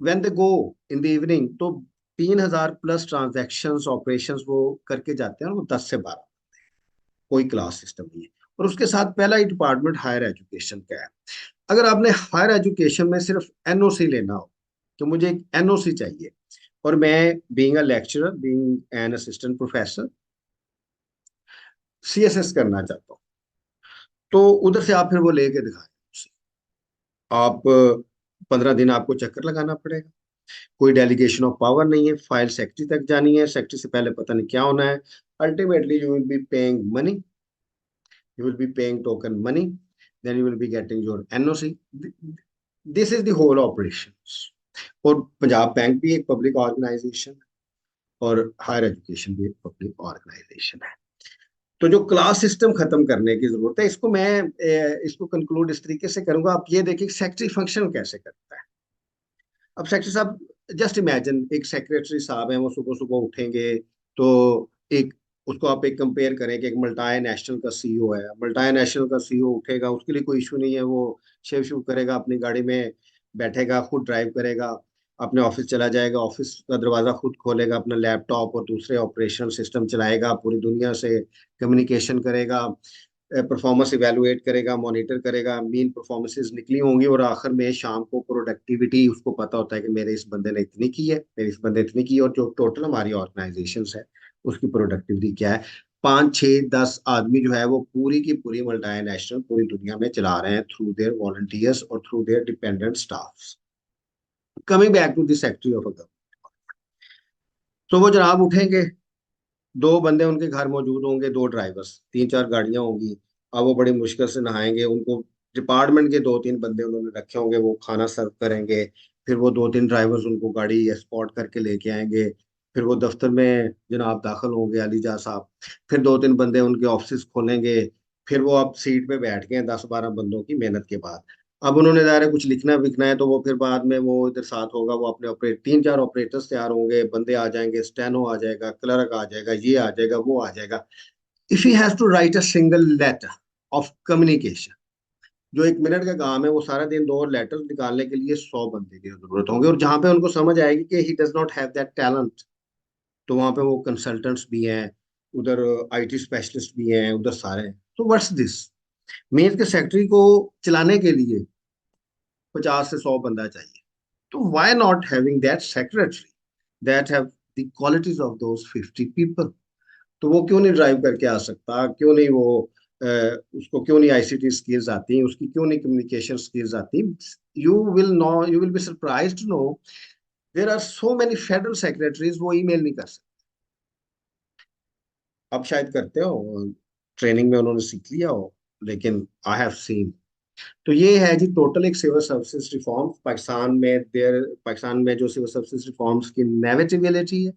when they go in the evening, तो 3000 प्लस ट्रांजैक्शंस ऑपरेशंस वो करके जाते हैं, और वो 10 से 12, कोई क्लास सिस्टम नहीं है। और उसके साथ पहला ही डिपार्टमेंट हायर एजुकेशन का है। अगर आपने हायर एजुकेशन में सिर्फ एनओसी लेना हो कि मुझे एक एनओसी चाहिए, और मैं being a lecturer, being an assistant professor CSS करना चाहता हूँ, तो उधर से आप फिर वो लेके दिखाएं उसे। आप 15 दिन आपको चक्कर लगाना पड़ेगा, कोई डेलीगेशन ऑफ पावर नहीं है, फाइल सेक्रेटरी तक जानी है, सेक्रेटरी से पहले पता नहीं क्या होना है। Ultimately you will be paying money, you will be paying token money, then you will be getting your NOC. This is the whole operations. और पंजाब बैंक भी एक पब्लिक ऑर्गेनाइजेशन है, और हायर एजुकेशन भी एक पब्लिक ऑर्गेनाइजेशन है। तो जो क्लास सिस्टम खत्म करने की जरूरत है, इसको मैं इसको कंक्लूड इस तरीके से करूंगा। आप ये देखिए सेक्रेटरी फंक्शन कैसे करता है। अब सेक्रेटरी साहब, जस्ट इमेजिन एक सेक्रेटरी साहब हैं, वो सुबह सुबह उठेंगे, तो एक उसको आप एक कंपेयर करें कि एक मल्टाई नेशनल का सीईओ है। मल्टाई नेशनल का सीईओ उठेगा, उसके लिए कोई इशू नहीं है, वो शेव शूव करेगा, अपनी गाड़ी में बैठेगा, खुद ड्राइव करेगा, अपने ऑफिस चला जाएगा, ऑफिस का दरवाजा खुद खोलेगा, अपना लैपटॉप और दूसरे ऑपरेशनल सिस्टम चलाएगा, पूरी दुनिया से कम्युनिकेशन करेगा, परफॉर्मेंस इवेलुएट करेगा, मॉनिटर करेगा, मीन परफॉर्मेंसेस निकली होंगी, और आखिर में शाम को प्रोडक्टिविटी उसको पता होता है कि मेरे इस बंदे ने इतनी की है, मेरे इस बंदे ने इतनी की है, और जो टोटल हमारी ऑर्गेनाइजेशन है उसकी प्रोडक्टिविटी क्या है। 5 6 10 आदमी जो है वो पूरी की पूरी मल्टी नेशनल पूरी दुनिया में चला रहे हैं थ्रू देयर वॉलंटियर्स और through their dependent staff. Coming back to the secretary of a, तो वो जनाब उठेंगे, 2 बंदे उनके घर मौजूद होंगे, 2 ड्राइवर्स, 3 4 गाड़ियां होंगी। अब वो बड़ी मुश्किल से नहाएंगे, उनको डिपार्टमेंट के 2 3 बंदे उन्होंने रखे होंगे, वो खाना सर्व करेंगे। फिर वो 2 3 ड्राइवर्स उनको गाड़ी एस्कॉर्ट करके लेके आएंगे। फिर वो दफ्तर में जनाब दाखिल होंगे, अलीजा साहब। फिर 2 3 बंदे उनके ऑफिस खोलेंगे। फिर वो अब सीट पे बैठ गए 10 12 बंदों की मेहनत के बाद। अब उन्होंने ज़ाहिर है कुछ लिखना विखना है, तो वो फिर बाद में वो इधर साथ होगा, वो अपने ऑपरेट 3 4 ऑपरेटर्स तैयार होंगे, बंदे आ जाएंगे, स्टेनो आ जाएगा, क्लर्क आ जाएगा, ये आ जाएगा, वो आ जाएगा। If he has to write a single letter of communication, जो 1 मिनट का काम है, वो सारा दिन 2 लेटर निकालने के लिए 100 बंदे की जरूरत होंगे। और जहां पे उनको समझ आएगी कि he does not have that talent, तो वहां पे वो कंसल्टेंट्स भी हैं, उधर आईटी स्पेशलिस्ट भी हैं, उधर सारे हैं। तो व्हाट्स दिस मीन्स के सेक्रेटरी को चलाने के लिए 50 से 100 बंदा चाहिए। तो why not having that secretary that have the qualities of those 50 people? तो वो क्यों नहीं ड्राइव करके आ सकता, क्यों नहीं वो उसको क्यों नहीं आईसीटी स्किल्स आती, उसकी क्यों नहीं कम्युनिकेशन स्किल्स आती। You will be surprised to know there are so many federal secretaries वो ईमेल नहीं कर सकते। अब शायद करते हो, ट्रेनिंग में उन्होंने सीख लिया हो, लेकिन आई हैव सीन। तो ये है जी टोटल एक सिविल सर्विसेज रिफॉर्म पाकिस्तान में। देर पाकिस्तान में जो सिविल सर्विसेज रिफॉर्म्स की इनएविटेबिलिटी है,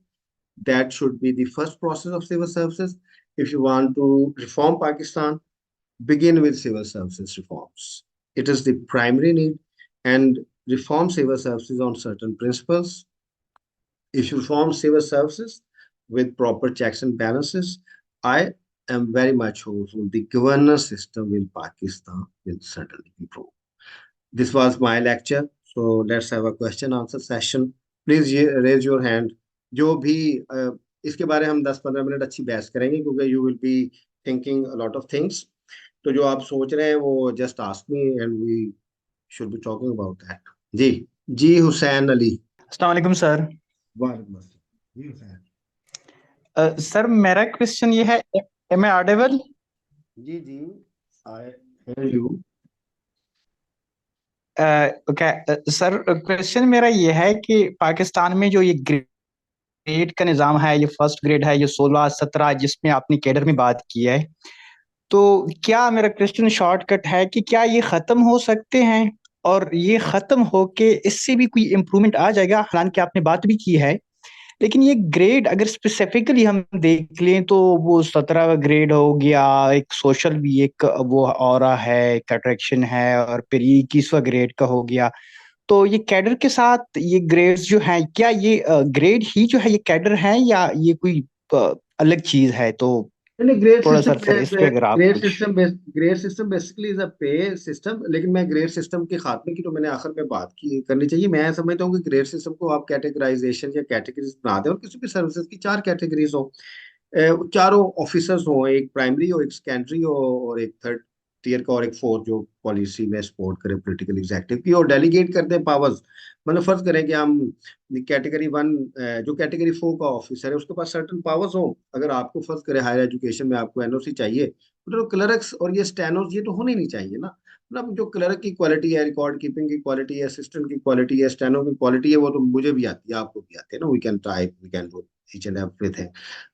that should be the first process of civil services. If you want to reform Pakistan, begin with civil services reforms. It is the primary need, and reform civil services on certain principles. If you reform civil services with proper checks and balances, I am very much hopeful the governance system in Pakistan will certainly improve. This was my lecture. So let's have a question answer session. Please raise your hand. जो भी इसके बारे में हम 10 15 minute अच्छी बहस करेंगे, क्योंकि you will be thinking a lot of things. तो जो आप सोच रहे हैं वो just ask me and we should be talking about that. जी। जी हुसैन अली। अस्सलाम वालेकुम सर। वालेकुम अस्सलाम। जी हुसैन। सर मेरा क्वेश्चन ये है, एम आई ऑडिबल? जी जी, I you. Okay sir, question मेरा ये है कि पाकिस्तान में जो ये ग्रेड का निज़ाम है, ये फर्स्ट ग्रेड है, ये 16 17 जिसमें आपने कैडर में बात की है, तो क्या, मेरा क्वेश्चन शॉर्टकट है कि क्या ये खत्म हो सकते हैं? और ये खत्म होके इससे भी कोई इम्प्रूवमेंट आ जाएगा? हालांकि आपने बात भी की है, लेकिन ये ग्रेड अगर स्पेसिफिकली हम देख लें तो वो 17 ग्रेड हो गया, एक सोशल भी एक वो ऑरा है, एक अट्रैक्शन है, और फिर ये 21वां ग्रेड का हो गया। तो ये कैडर के साथ ये ग्रेड्स जो हैं, क्या ये ग्रेड ही जो है ये कैडर है, या ये कोई अलग चीज है? तो नहीं, ग्रेड थोड़ा सिस्टम, सर इस पे अगर आप ग्रेड कुछ। System grade system basically is a पे सिस्टम। लेकिन मैं ग्रेड सिस्टम के खात्मे की तो मैंने आखिर में बात की करनी चाहिए। मैं समझता हूँ कि ग्रेड सिस्टम को आप कैटेगराइजेशन या कैटेगरीज बना दें, और किसी भी सर्विसेज की चार कैटेगरीज हो, चारों ऑफिसर्स हो, एक प्राइमरी हो, एक सेकेंडरी हो, और एक थर्ड टीयर का, और एक फोर्थ जो पॉलिसी में सपोर्ट करे पॉलिटिकल एग्जेक्टिव की, और डेलीगेट करते हैं पावर्स। मतलब फर्ज करें कि हम कैटेगरी वन, जो कैटेगरी फोर का ऑफिसर है उसके पास सर्टन पावर्स हो। अगर आपको फर्ज करें हायर एजुकेशन में आपको एनओसी चाहिए, तो क्लर्क्स और ये स्टेनोस ये तो होने नहीं चाहिए ना। मतलब जो क्लर्क की क्वालिटी है, रिकॉर्ड कीपिंग की क्वालिटी है, असिस्टेंट की क्वालिटी है, स्टेनो की क्वालिटी है, वो तो मुझे भी आती है, आपको भी आती है ना। We can type, we can do each and everything.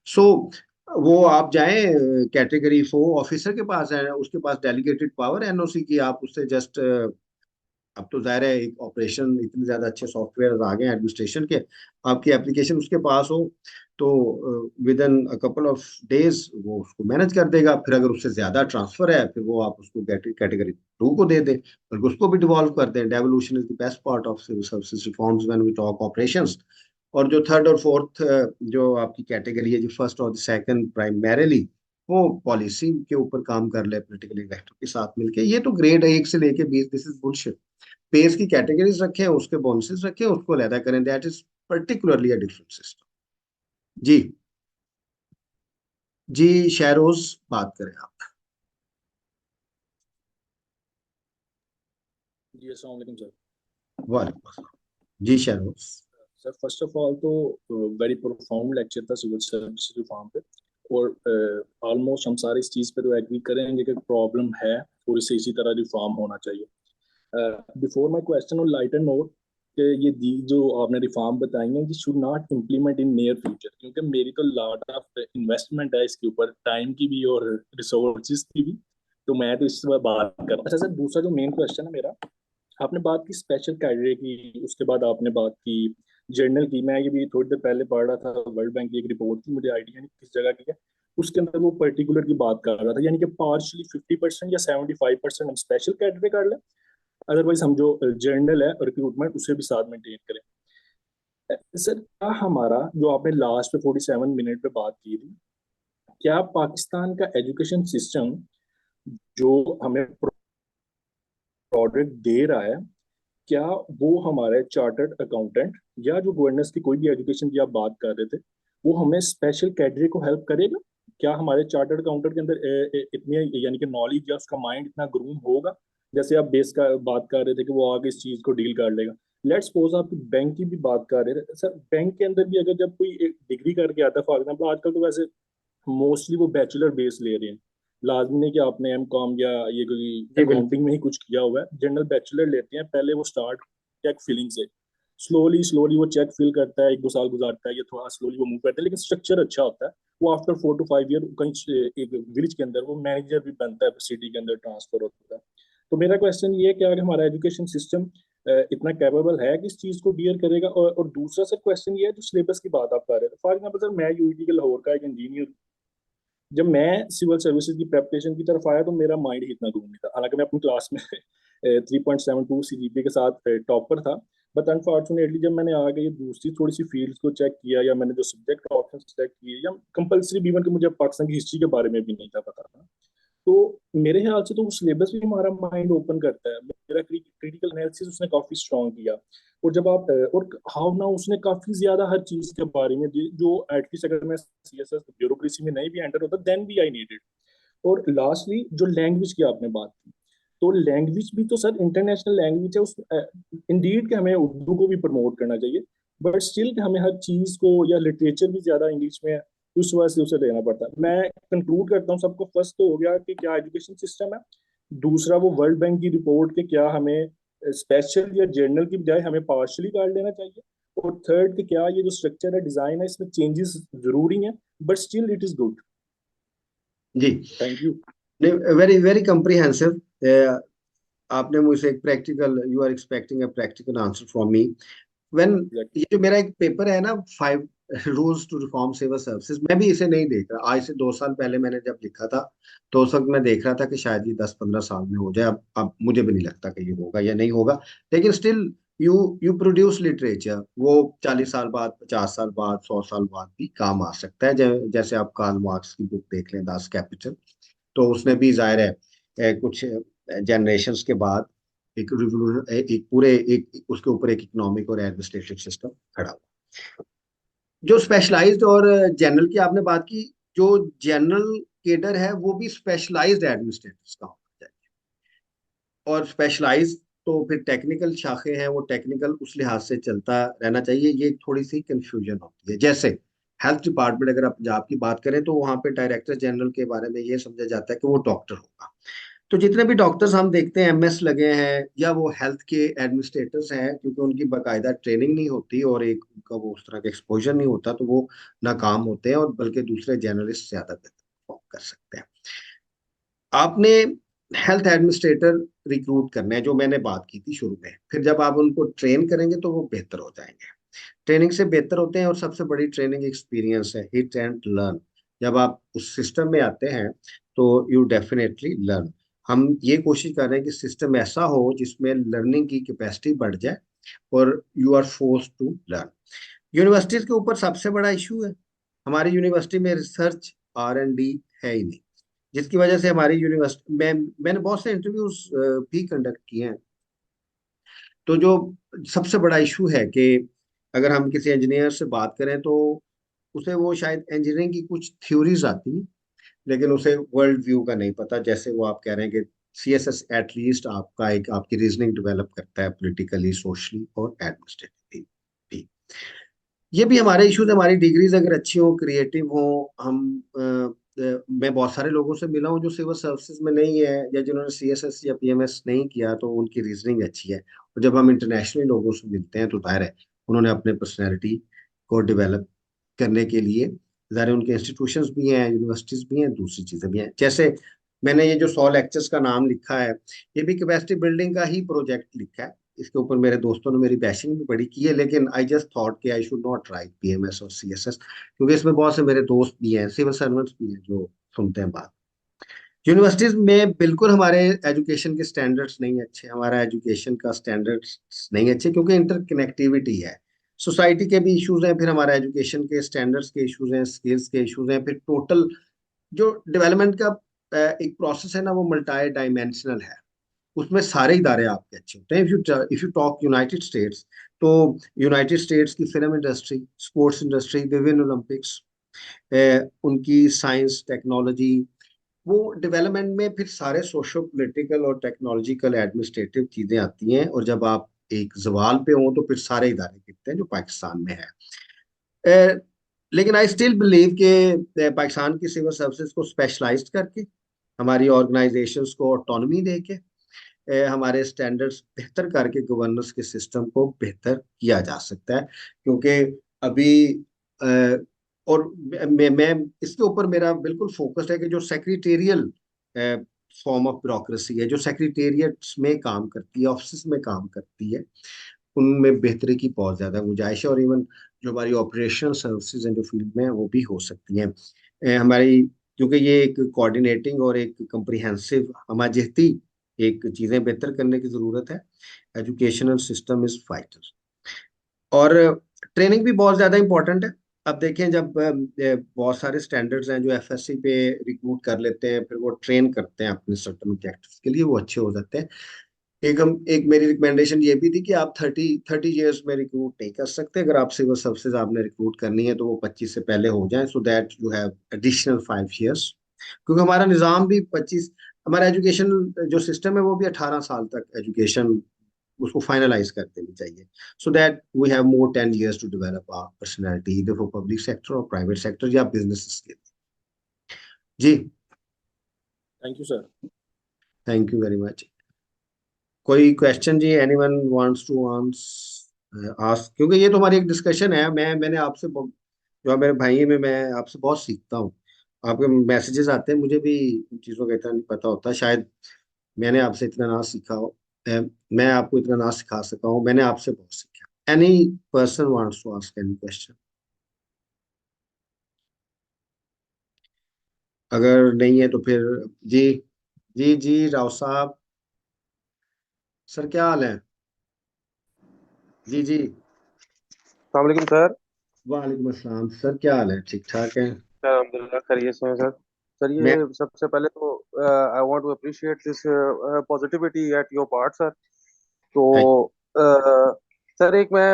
So वो आप जाएं कैटेगरी फोर ऑफिसर के पास है, उसके पास डेलीगेटेड पावर एनओसी की, आप उससे जस्ट, अब तो जाहिर है एक ऑपरेशन, इतने ज्यादा अच्छे सॉफ्टवेयर आ गए एडमिनिस्ट्रेशन के, आपकी एप्लीकेशन उसके पास हो तो with in a couple of days वो उसको मैनेज कर देगा। फिर अगर उससे ज्यादा ट्रांसफर है, फिर वो आप उसको कैटेगरी टू को दे दें, और उसको भी डिवॉल्व कर दें। Devolution is the best part of civil services reforms when we talk operations. और जो थर्ड और फोर्थ जो आपकी कैटेगरी है, जो फर्स्ट और सेकंड प्राइमरीली, वो पॉलिसी के ऊपर काम कर ले पॉलिटिकल इन्वेस्टर के साथ मिलके। ये तो ग्रेड है 1 से लेके 20, दिस इज बुलशिट। पेस की कैटेगरीज रखें, उसके बोनसेस रखें, उसको अलहदा करें, that is particularly a different system. जी। जी, शहरोज बात करें आप। जी अस्सलाम वालेकुम सर। वालेकुम अस्सलाम। जी Shahroz. Sir first of all तो वेरी प्रोफाउंड लेक्चर था सिविल सर्विस रिफॉर्म पे, और ऑलमोस्ट हम सारे इस चीज़ पे तो एग्री करेंगे कि प्रॉब्लम है और इसे इसी तरह रिफॉर्म होना चाहिए। Before my question on lighter note, कि ये दी जो आपने रिफॉर्म बताई हैं, ये should not implement in near future, क्योंकि मेरी तो लॉट ऑफ इन्वेस्टमेंट है इसके ऊपर, टाइम की भी और रिसोर्सेज की भी। तो मैं तो इस पर बात कर रहा हूँ। अच्छा सर, दूसरा जो मेन क्वेश्चन है मेरा, आपने बात की स्पेशल कैटेगरी की, उसके बाद आपने बात की जर्नल की। मैं ये भी थोड़ी देर पहले पढ़ रहा था, वर्ल्ड बैंक की एक रिपोर्ट थी, मुझे आइडिया नहीं किस जगह की है, उसके अंदर वो पर्टिकुलर की बात कर रहा था, यानी कि पार्शली 50% या 75% हम स्पेशल कैटेगरी कर लें, अदरवाइज हम जो जर्नल है रिक्रूटमेंट उसे भी साथ मेंटेन करें। सर क्या हमारा, जो आपने लास्ट पे 47 मिनट पे बात की थी, क्या पाकिस्तान का एजुकेशन सिस्टम जो हमें प्रोडक्ट दे रहा है, क्या वो हमारे चार्टर्ड अकाउंटेंट या जो गवर्नेंस की कोई भी एजुकेशन की आप बात कर रहे थे, वो हमें स्पेशल कैटेगरी को हेल्प करेगा? क्या हमारे चार्टर्ड अकाउंटेंट के अंदर इतनी यानी कि नॉलेज या उसका माइंड इतना ग्रूम होगा, जैसे आप बेस का बात कर रहे थे कि वो आगे इस चीज को डील कर लेगा? लेट्स सपोज आप बैंक की भी बात कर रहे थे सर, बैंक के अंदर भी अगर जब कोई एक डिग्री करके आता है, फॉर एग्जाम्पल आजकल तो वैसे मोस्टली वो बैचलर बेस ले रहे हैं, लाजमी नहीं कि आपने एम कॉम या ये कोई जी बिल्कुल। अकाउंटिंग में ही कुछ किया हुआ है, जनरल बैचलर लेते हैं। पहले वो स्टार्ट चेक फिलिंग से, स्लोली स्लोली वो चेक फिल करता है, 1 2 साल गुजारता है, ये थोड़ा स्लोली वो मूव करता है, लेकिन स्ट्रक्चर अच्छा होता है। वो आफ्टर 4 to 5 ईयर कहीं एक विलेज के अंदर वो मैनेजर भी बनता है, सिटी के अंदर ट्रांसफर होता है। तो मेरा क्वेश्चन ये है कि अगर हमारा एजुकेशन सिस्टम इतना कैपेबल है कि इस चीज को डियर करेगा? और दूसरा सर क्वेश्चन ये है, जो सिलेबस की बात आप कर रहे थे, फॉर एग्जाम्पल सर मैं यूईटी के लाहौर का एक इंजीनियर, जब मैं सिविल सर्विसेज की प्रेपरेशन की तरफ आया तो मेरा माइंड ही इतना दूर नहीं था, हालांकि मैं अपनी क्लास में 3.72 सीजीपीए के साथ टॉपर था। बट अनफॉर्चुनेटली जब मैंने आगे ये दूसरी थोड़ी सी फील्ड्स को चेक किया, या मैंने जो सब्जेक्ट ऑप्शन सेलेक्ट किए, या कंपलसरी भी, इवन कि मुझे पाकिस्तान की हिस्ट्री के बारे में भी नहीं था पता था, तो मेरे ख्याल से तो वो सिलेबस भी हमारा माइंड ओपन करता है। मेरा क्रिटिकल एनालिसिस उसने काफी स्ट्रॉन्ग किया। और जब आप और हाउ ना उसने काफी ज्यादा हर चीज के बारे में जो एटलीस्ट अगर मैं सीएसएस ब्यूरोक्रेसी में नहीं भी एंटर होता देन भी आई नीडेड। और लास्टली जो लैंग्वेज की आपने बात की, तो लैंग्वेज भी तो सर इंटरनेशनल लैंग्वेज है, उस इंडीड के हमें उर्दू को भी प्रमोट करना चाहिए, बट स्टिल हमें हर चीज को, या लिटरेचर भी ज्यादा इंग्लिश में है, उस वजह से उसे लेना पड़ता है। मैं कंक्लूड करता हूँ सबको, फर्स्ट तो हो गया कि क्या एजुकेशन सिस्टम है, दूसरा वो वर्ल्ड बैंक की रिपोर्ट के क्या हमें स्पेशल या जनरल की बजाय हमें पार्शली कार्ड लेना चाहिए, और थर्ड कि क्या ये जो स्ट्रक्चर है, डिजाइन है, इसमें चेंजेस जरूरी हैं, but still it is good. जी। Thank you. Very very comprehensive. आपने मुझसे एक practical, you are expecting a practical answer from me when. ये जो मेरा एक पेपर है ना, 5 rules to reform civil services, मैं भी इसे नहीं देख रहा। आज से 2 साल पहले मैंने जब लिखा था, तो उस वक्त मैं देख रहा था कि शायद ये 10-15 साल में हो जाए। अब मुझे भी नहीं लगता कि ये होगा या नहीं होगा। लेकिन still you you produce literature, वो 40 साल बाद, 50 साल बाद, 100 साल बाद भी काम आ सकता है। जैसे आप कार्ल मार्क्स की बुक देख लें, दास कैपिटल, तो उसने भी जाहिर है कुछ जनरेशंस के बाद एक रिवोल्यूशन, एक पूरे एक उसके ऊपर एक इकोनॉमिक और एडमिनिस्ट्रेटिव सिस्टम खड़ा हुआ। जो स्पेशलाइज्ड और जनरल की आपने बात की, जो जनरल केडर है वो भी स्पेशलाइज्ड एडमिनिस्ट्रेटर्स का होना चाहिए। और स्पेशलाइज्ड तो फिर टेक्निकल शाखें हैं, वो टेक्निकल उस लिहाज से चलता रहना चाहिए। ये थोड़ी सी कंफ्यूजन होती है। जैसे हेल्थ डिपार्टमेंट, अगर आप पंजाब की बात करें, तो वहाँ पे डायरेक्टर जनरल के बारे में ये समझा जाता है कि वो डॉक्टर होगा। तो जितने भी डॉक्टर्स हम देखते हैं, एमएस लगे हैं, या वो हेल्थ के एडमिनिस्ट्रेटर्स हैं, क्योंकि उनकी बाकायदा ट्रेनिंग नहीं होती और एक उनका वो उस तरह का एक्सपोजर नहीं होता, तो वो नाकाम होते हैं, और बल्कि दूसरे जर्नलिस्ट ज्यादा बेहतर परफॉर्म कर सकते हैं। आपने हेल्थ एडमिनिस्ट्रेटर रिक्रूट करना है, जो मैंने बात की थी शुरू में। फिर जब आप उनको ट्रेन करेंगे तो वो बेहतर हो जाएंगे। ट्रेनिंग से बेहतर होते हैं, और सबसे बड़ी ट्रेनिंग एक्सपीरियंस है, हिट एंड लर्न। जब आप उस सिस्टम में आते हैं तो यू डेफिनेटली लर्न। हम ये कोशिश कर रहे हैं कि सिस्टम ऐसा हो जिसमें लर्निंग की कैपेसिटी बढ़ जाए, और you are force to learn. Universities के ऊपर सबसे बड़ा इशू है, हमारी यूनिवर्सिटी में रिसर्च R&D है ही नहीं, जिसकी वजह से हमारी यूनिवर्सिटी में, मैंने बहुत से इंटरव्यूज भी कंडक्ट किए हैं। तो जो सबसे बड़ा इशू है कि अगर हम किसी इंजीनियर से बात करें, तो उसे वो शायद इंजीनियरिंग की कुछ थ्योरीज आती हैं, लेकिन उसे वर्ल्ड व्यू का नहीं पता। जैसे वो आप कह रहे हैं कि CSS एटलीस्ट आपका एक आपकी रीजनिंग डेवलप करता है, पॉलिटिकली, सोशली और एडमिनिस्ट्रेटिवली भी। ये भी हमारे इश्यूज। हमारी डिग्रीज अगर अच्छी हो, क्रिएटिव हो, हम मैं बहुत सारे लोगों से मिला हूँ जो सिविल सर्विसेज में नहीं है, या जिन्होंने CSS या PMS नहीं किया, तो उनकी रीजनिंग अच्छी है। और जब हम इंटरनेशनली लोगों से मिलते हैं, तो जाहिर है उन्होंने अपने पर्सनैलिटी को डेवलप करने के लिए, ज़ाहिर है उनके इंस्टीट्यूशंस भी हैं, यूनिवर्सिटीज भी हैं, दूसरी चीज़ें भी हैं। जैसे मैंने ये जो 100 लेक्चर्स का नाम लिखा है, ये भी कैपेसिटी बिल्डिंग का ही प्रोजेक्ट लिखा है। इसके ऊपर मेरे दोस्तों ने मेरी बैशिंग भी बड़ी की है, लेकिन आई जस्ट थॉट कि I should not right PMS और CSS, क्योंकि इसमें बहुत से मेरे दोस्त भी हैं, सिविल सर्वेंट्स भी हैं, जो सुनते हैं बात। यूनिवर्सिटीज में बिल्कुल हमारे एजुकेशन के स्टैंडर्ड्स नहीं अच्छे, हमारा एजुकेशन का स्टैंडर्ड्स नहीं अच्छे, क्योंकि इंटरकनेक्टिविटी है। सोसाइटी के भी इश्यूज हैं, फिर हमारा एजुकेशन के स्टैंडर्ड्स के इश्यूज हैं, स्किल्स के इश्यूज हैं, फिर टोटल जो डेवलपमेंट का एक प्रोसेस है ना, वो मल्टी डायमेंशनल है। उसमें सारे इदारे आपके अच्छे होते हैं। If you talk United states, तो यूनाइटेड स्टेट्स की फिल्म इंडस्ट्री, स्पोर्ट्स इंडस्ट्री, विभिन्न ओलंपिक्स, उनकी साइंस टेक्नोलॉजी, वो डेवलपमेंट में फिर सारे सोशो पॉलिटिकल और टेक्नोलॉजिकल एडमिनिस्ट्रेटिव चीजें आती हैं। और जब आप एक जवाल पे हो, तो फिर सारे इदारे दिखते हैं जो पाकिस्तान में है। अ, लेकिन आई स्टिल बिलीव कि पाकिस्तान की सिविल सर्विसेज को स्पेशलाइज्ड करके, हमारी ऑर्गेनाइजेशंस को ऑटोनॉमी देके, हमारे स्टैंडर्ड्स बेहतर करके, गवर्नेंस के सिस्टम को बेहतर किया जा सकता है। क्योंकि अभी अ, और मैं इसके ऊपर मेरा बिल्कुल फोकस्ड है कि जो सेक्रेटेरियल फॉर्म ऑफ ब्यूरोक्रेसी है, जो सेक्रेटेरिएट्स में काम करती है, ऑफिस में काम करती है, उनमें बेहतरी की बहुत ज्यादा गुंजाइश है। और इवन जो हमारी ऑपरेशनल सर्विसेज हैं जो फील्ड में है, वो भी हो सकती हैं। हमारी, क्योंकि ये एक कोऑर्डिनेटिंग और एक कंप्रिहेंसिव हमाजहती एक चीजें बेहतर करने की जरूरत है। एजुकेशनल सिस्टम इज वाइटल, और ट्रेनिंग भी बहुत ज्यादा इंपॉर्टेंट है। अब देखें, जब बहुत सारे स्टैंडर्ड्स हैं जो FSC पे रिक्रूट कर लेते हैं, फिर वो ट्रेन करते हैं अपने सर्टन ऑब्जेक्टिव्स के लिए, वो अच्छे हो जाते हैं। एक मेरी रिकमेंडेशन ये भी थी कि आप 30 30 ईयर्स में रिक्रूट नहीं कर सकते। अगर आप सिविल सर्विसेज आपने रिक्रूट करनी है, तो वो 25 से पहले हो जाए, so that you have additional 5 years. क्योंकि हमारा निज़ाम भी 25, हमारा एजुकेशन जो सिस्टम है वो भी 18 साल तक एजुकेशन उसको फाइनलाइज कर देनी चाहिए, so that we have more 10 years to develop our personality, इधर फॉर पब्लिक सेक्टर और प्राइवेट सेक्टर या बिजनेस के लिए। जी। Thank you sir. Thank you very much. कोई क्वेश्चन जी, एनीवन वांट्स टू आस्क? क्योंकि ये तो हमारी एक डिस्कशन है। मैंने आपसे जो आप मेरे भाई हैं, मैं आपसे बहुत सीखता हूँ। आपके मैसेजेस आते हैं, मुझे भी इन चीज़ों का इतना नहीं पता होता शायद। मैंने आपसे इतना ना सीखा हो, मैं आपको इतना ना सिखा सका हूँ। मैंने आपसे बहुत सीखा। Any person wants to ask any question? अगर नहीं है तो फिर जी, जी राव साहब, सर क्या हाल है? जी जी। वालेकुम सर। वालेकुम अस्सलाम सर, क्या हाल है? ठीक ठाक है? सर अल्हम्दुलिल्लाह खैरियत से हैं सर। सर ये मैं सबसे पहले तो I want to appreciate this positivity at your part sir. तो थैंक सर एक मैं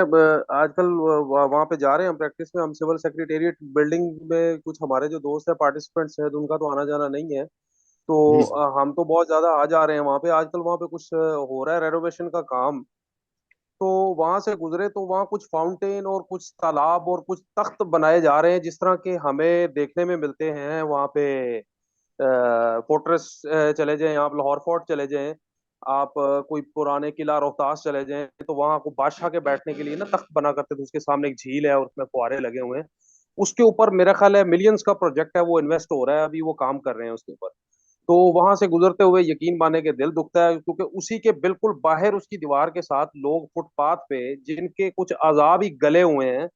आजकल वहाँ पे जा रहे हैं हम प्रैक्टिस में, हम सिविल सेक्रेटेरिएट बिल्डिंग में कुछ हमारे जो दोस्त है पार्टिसिपेंट्स हैं, तो उनका तो आना जाना नहीं है। तो जी जी। हम तो बहुत ज्यादा आ जा रहे हैं वहाँ पे। आजकल वहाँ पे कुछ हो रहा है रेनोवेशन का काम। तो वहां से गुजरे तो वहां कुछ फाउंटेन और कुछ तालाब और कुछ तख्त बनाए जा रहे हैं, जिस तरह के हमें देखने में मिलते हैं वहां पे। फोर्ट्रेस चले जाएं आप, लाहौर फोर्ट चले जाएं आप, कोई पुराने किला रोहतास चले जाएं, तो वहां को बादशाह के बैठने के लिए ना तख्त बना करते थे। उसके सामने एक झील है और उसमें फुहारे लगे हुए हैं। उसके ऊपर मेरा ख्याल है मिलियंस का प्रोजेक्ट है, वो इन्वेस्ट हो रहा है, अभी वो काम कर रहे हैं उसके ऊपर। तो वहां से गुजरते हुए यकीन माने के दिल दुखता है, क्योंकि उसी के बिल्कुल बाहर उसकी दीवार के साथ लोग फुटपाथ पे, जिनके कुछ अजाब ही गले हुए हैं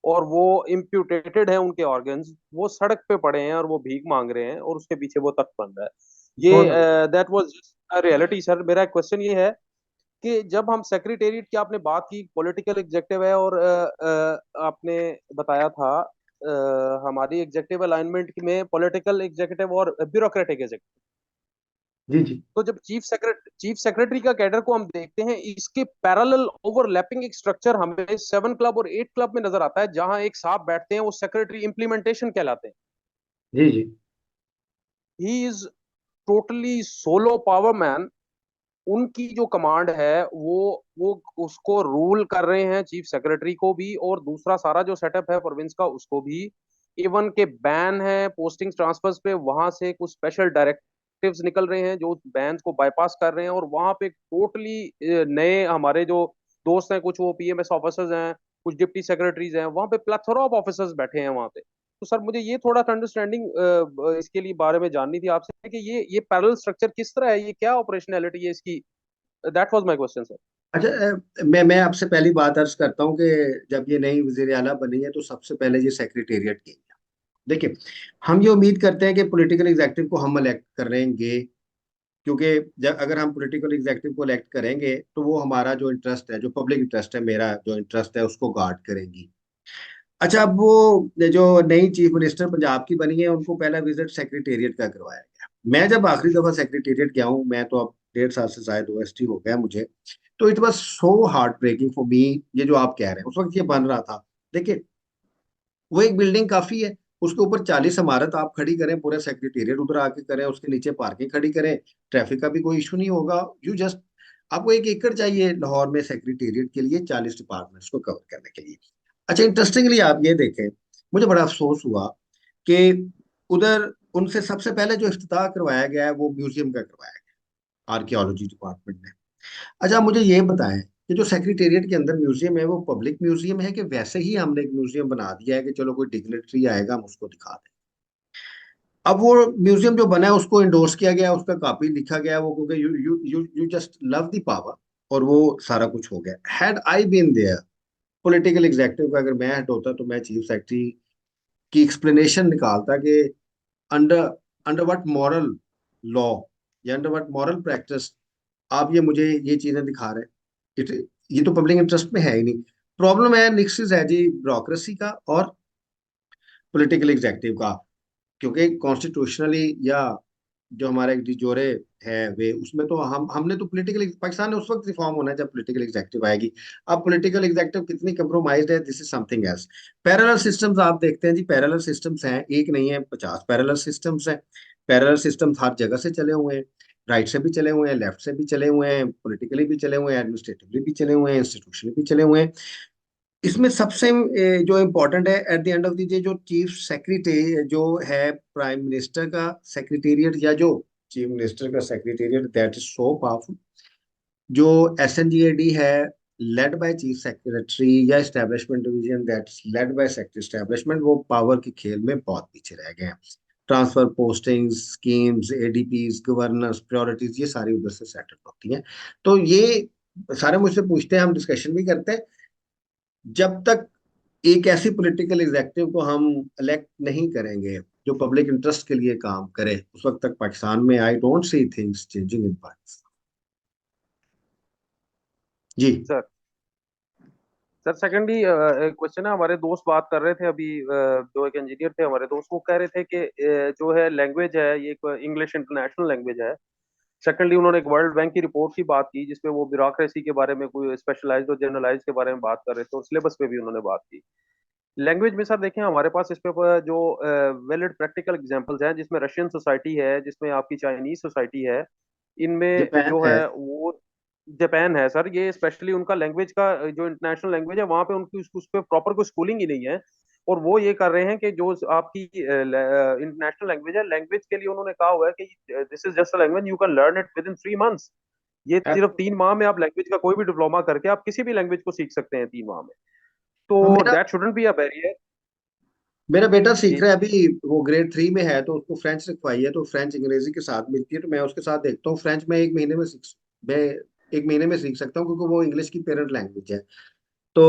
और वो इम्प्यूटेटेड है उनके ऑर्गन्स, वो सड़क पे पड़े हैं और वो भीख मांग रहे हैं और उसके पीछे वो तख्त बन रहा है। नो ये no. That was reality sir. मेरा क्वेश्चन ये है कि जब हम सेक्रेटेरिएट की आपने बात की, पॉलिटिकल एग्जेक्टिव है और आपने बताया था हमारी एग्जेक्टिव अलाइनमेंट में पॉलिटिकल एग्जीक्यूटिव और ब्यूरोक्रेटिक एग्जीक्यूटिव। जी जी। तो जब चीफ सेक्रेटरी का कैडर को हम देखते हैं, इसके पैरेलल ओवरलैपिंग एक स्ट्रक्चर हमें 7 क्लब और 8 क्लब में नजर आता है, जहां एक साहब बैठते हैं, वो सेक्रेटरी इंप्लीमेंटेशन कहलाते हैं। जी जी। He is totally solo power man. उनकी जो कमांड है वो उसको रूल कर रहे हैं, चीफ सेक्रेटरी को भी और दूसरा सारा जो सेटअप है प्रोविंस का उसको भी। इवन के बैन है पोस्टिंग ट्रांसफर्स पे, वहां से कुछ स्पेशल डायरेक्टिव्स निकल रहे हैं जो बैन को बाईपास कर रहे हैं, और वहां पे टोटली नए हमारे जो दोस्त हैं, कुछ वो पीएमएस ऑफिसर्स हैं, कुछ डिप्टी सेक्रेटरीज हैं, वहां पे प्लेथोरा ऑफ ऑफिसर्स बैठे हैं वहां पे। तो सर मुझे ये थोड़ा सा अंडरस्टैंडिंग इसके लिए बारे में जाननी थी आपसे कि ये पैरेलल स्ट्रक्चर किस तरह है, ये क्या ऑपरेशनैलिटी है इसकी। That was my question sir. अच्छा, मैं आपसे पहली बात अर्ज करता हूँ कि जब ये नई वजीर आला बनी है तो सबसे पहले ये सेक्रेटेरिएट की। देखिए, हम ये उम्मीद करते हैं कि पॉलिटिकल एग्जेक्टिव को हम इलेक्ट करेंगे, क्योंकि जब अगर हम पॉलिटिकल एग्जेक्टिव को इलेक्ट करेंगे तो वो हमारा जो इंटरेस्ट है, जो पब्लिक इंटरेस्ट है, मेरा जो इंटरेस्ट है, उसको गार्ड करेंगी। अच्छा, अब वो जो नई चीफ मिनिस्टर पंजाब की बनी है, उनको पहला विजिट सेक्रेटेरिएट का करवाया गया। मैं जब आखिरी दफा सेक्रेटेरिएट गया हूँ, मैं तो अब 1.5 साल से शायद ओएसटी हो गया मुझे, तो it was so heart breaking for me. ये जो आप कह रहे हैं, उस वक्त ये बन रहा था। देखिए, वो एक बिल्डिंग काफी है, उसके ऊपर 40 इमारत आप खड़ी करें, पूरा सेक्रेटेरिएट उधर आके करें, उसके नीचे पार्किंग खड़ी करें, ट्रैफिक का भी कोई इशू नहीं होगा। यू जस्ट, आपको 1 एकड़ चाहिए लाहौर में सेक्रेटेरिएट के लिए, 40 डिपार्टमेंट्स को कवर करने के लिए। अच्छा, इंटरेस्टिंगली आप ये देखें, मुझे बड़ा अफसोस हुआ कि उधर उनसे सबसे पहले जो इफ्तिताह करवाया गया है वो म्यूजियम का करवाया गया, आर्कियोलॉजी डिपार्टमेंट ने। अच्छा, मुझे ये बताएं कि जो सेक्रेटेरिएट के अंदर म्यूजियम है, वो पब्लिक म्यूजियम है कि वैसे ही हमने एक म्यूजियम बना दिया है कि चलो कोई डिग्नेटरी आएगा हम उसको दिखा दें? अब वो म्यूजियम जो बना है उसको इंडोर्स किया गया, उसका कॉपी लिखा गया, वो क्योंकि you you you you just love the power, और वो सारा कुछ हो गया। Had I been there, political executive का अगर मैं हेड होता, तो मैं चीफ सेक्रेटरी की एक्सप्लेनेशन निकालता कि under under what moral law या अंडर व्हाट मॉरल प्रैक्टिस आप ये मुझे ये चीजें दिखा रहे हैं। ये तो पब्लिक इंटरेस्ट में है ही नहीं। प्रॉब्लम है निक्सिस है जी, ब्यूरोक्रेसी का और पॉलिटिकल एग्जेक्टिव का। क्योंकि कॉन्स्टिट्यूशनली या जो हमारा एक डिजोरे है वे, उसमें तो हमने तो पॉलिटिकल, पाकिस्तान ने उस वक्त रिफॉर्म होना है जब पॉलिटिकल एग्जेक्टिव आएगी। अब पॉलिटिकल एग्जेक्टिव कितनी कंप्रोमाइज्ड है, this is something else. Parallel systems आप देखते हैं जी, पैरेलल सिस्टम्स हैं, एक नहीं है, 50 पैरेलल सिस्टम्स हैं। पैरेलल सिस्टम्स हर जगह से चले हुए हैं, राइट से भी चले हुए हैं, लेफ्ट से भी चले हुए हैं, पॉलिटिकली भी चले हुए हैं, एडमिनिस्ट्रेटिवली भी चले हुए हैं, इंस्टीट्यूशनली भी चले हुए हैं। इसमें सबसे जो इम्पोर्टेंट है at the end of the day, जो चीफ सेक्रेटरी जो है प्राइम मिनिस्टर का सेक्रेटेरिएट, या जो चीफ मिनिस्टर का secretariat, that is so powerful. जो एसएनजीएडी है, लेड बाय चीफ सेक्रेटरी, या establishment division that is led by secretary establishment, वो पावर के खेल में बहुत पीछे रह गए हैं। Transfer postings, schemes, ADPs, governance, priorities, ये सारी उधर से सेटल होती हैं। तो ये सारे मुझसे पूछते हैं, हम डिस्कशन भी करते हैं। जब तक एक ऐसी पॉलिटिकल एग्जेक्टिव को हम इलेक्ट नहीं करेंगे जो पब्लिक इंटरेस्ट के लिए काम करे, उस वक्त तक पाकिस्तान में I don't see things changing in Pakistan. जी। सर सर सेकेंडली एक क्वेश्चन है, हमारे दोस्त बात कर रहे थे अभी, जो एक इंजीनियर थे हमारे दोस्त, वो कह रहे थे कि जो है लैंग्वेज है ये एक इंग्लिश इंटरनेशनल लैंग्वेज है। सेकेंडली उन्होंने एक वर्ल्ड बैंक की रिपोर्ट की बात की जिसमें वो ब्यूरोक्रेसी के बारे में, कोई स्पेशलाइज्ड और जनरलाइज्ड के बारे में बात कर रहे थे, और सिलेबस पे भी उन्होंने बात की। लैंग्वेज में सर देखें हमारे पास इस पे जो वैलिड प्रैक्टिकल एग्जांपल्स हैं, जिसमें रशियन सोसाइटी है, जिसमें आपकी चाइनीज सोसाइटी है, इनमें जापान जो है। है वो जापान है सर, ये स्पेशली उनका लैंग्वेज का जो इंटरनेशनल लैंग्वेज है वहां पे उनकी उस पे प्रॉपर कोई स्कूलिंग ही नहीं है। और वो ये कर रहे हैं कि जो आपकी इंटरनेशनल लैंग्वेज है, लैंग्वेज के लिए उन्होंने कहा हुआ है कि this is just a language you can learn it with in 3 months. ये सिर्फ 3 माह में आप लैंग्वेज का कोई भी डिप्लोमा करके आप किसी भी लैंग्वेज को सीख सकते हैं 3 माह में। तो मेरा that shouldn't be a barrier. मेरा बेटा सीख जी रहा है अभी, वो ग्रेड 3 में है, तो उसको फ्रेंच सिखवाई है, तो फ्रेंच अंग्रेजी के साथ मिलती है, तो मैं उसके साथ देखता हूँ। फ्रेंच मैं 1 महीने में सीख सकता हूँ, क्योंकि वो इंग्लिश की पेरेंट लैंग्वेज है। तो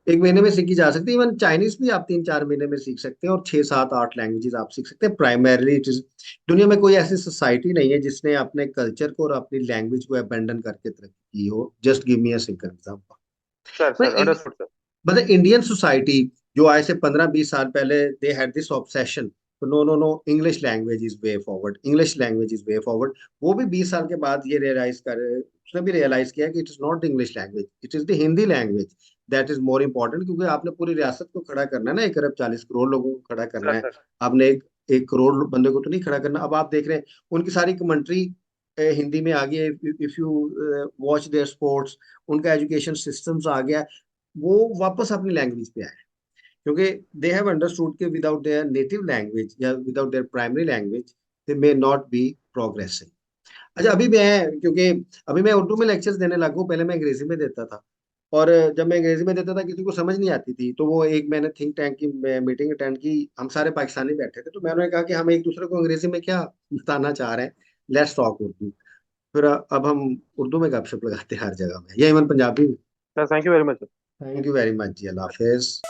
1 महीने में सीखी जा सकती है। इवन चाइनीज भी आप 3-4 महीने में सीख सकते हैं, और 6-7-8 लैंग्वेजेस आप सीख सकते हैं। प्राइमरली इट इज, दुनिया में कोई ऐसी सोसाइटी नहीं है जिसने अपने कल्चर को और अपनी लैंग्वेज को अबेंडन करके तरक्की की हो। Just give me a simple example. Sir, sir understood sir. मतलब इंडियन सोसाइटी जो आज से 15-20 साल पहले, they had this obsession, no no no, English language is way forward, English language is way forward. वो भी 20 साल के बाद ये उसने भी रियलाइज किया कि it is not English language, it is the Hindi language that is more important. क्योंकि आपने पूरी रियासत को खड़ा करना है ना, 1 अरब 40 करोड़ लोगों को खड़ा करना सर है। सर आपने एक करोड़ बंदे को तो नहीं खड़ा करना। अब आप देख रहे हैं उनकी सारी कमेंट्री हिंदी में आ गई है। If you watch their sports, उनका एजुकेशन सिस्टम्स आ गया, वो वापस अपनी लैंग्वेज पे आए। क्योंकि दे हैव अंडरस्टूड कि विदाउट देयर नेटिव लैंग्वेज या without their primary language they may not be progressing. अच्छा, क्योंकि अभी मैं उर्दू में लेक्चर्स देने लगा हूँ, पहले मैं अंग्रेजी में देता था। और जब मैं अंग्रेजी में देता था किसी को समझ नहीं आती थी, तो वो एक मैंने थिंक टैंक की मीटिंग अटेंड की। हम सारे पाकिस्तानी बैठे थे, तो मैंने कहा कि हम एक दूसरे को अंग्रेजी में क्या बताना चाह रहे हैं, लेट्स टॉक उर्दू। फिर अब हम उर्दू में गपशप लगाते हैं हर जगह में, या इवन पंजाबी में। Sir, thank you very much. Thank you very much जी, अल्लाह हाफिज।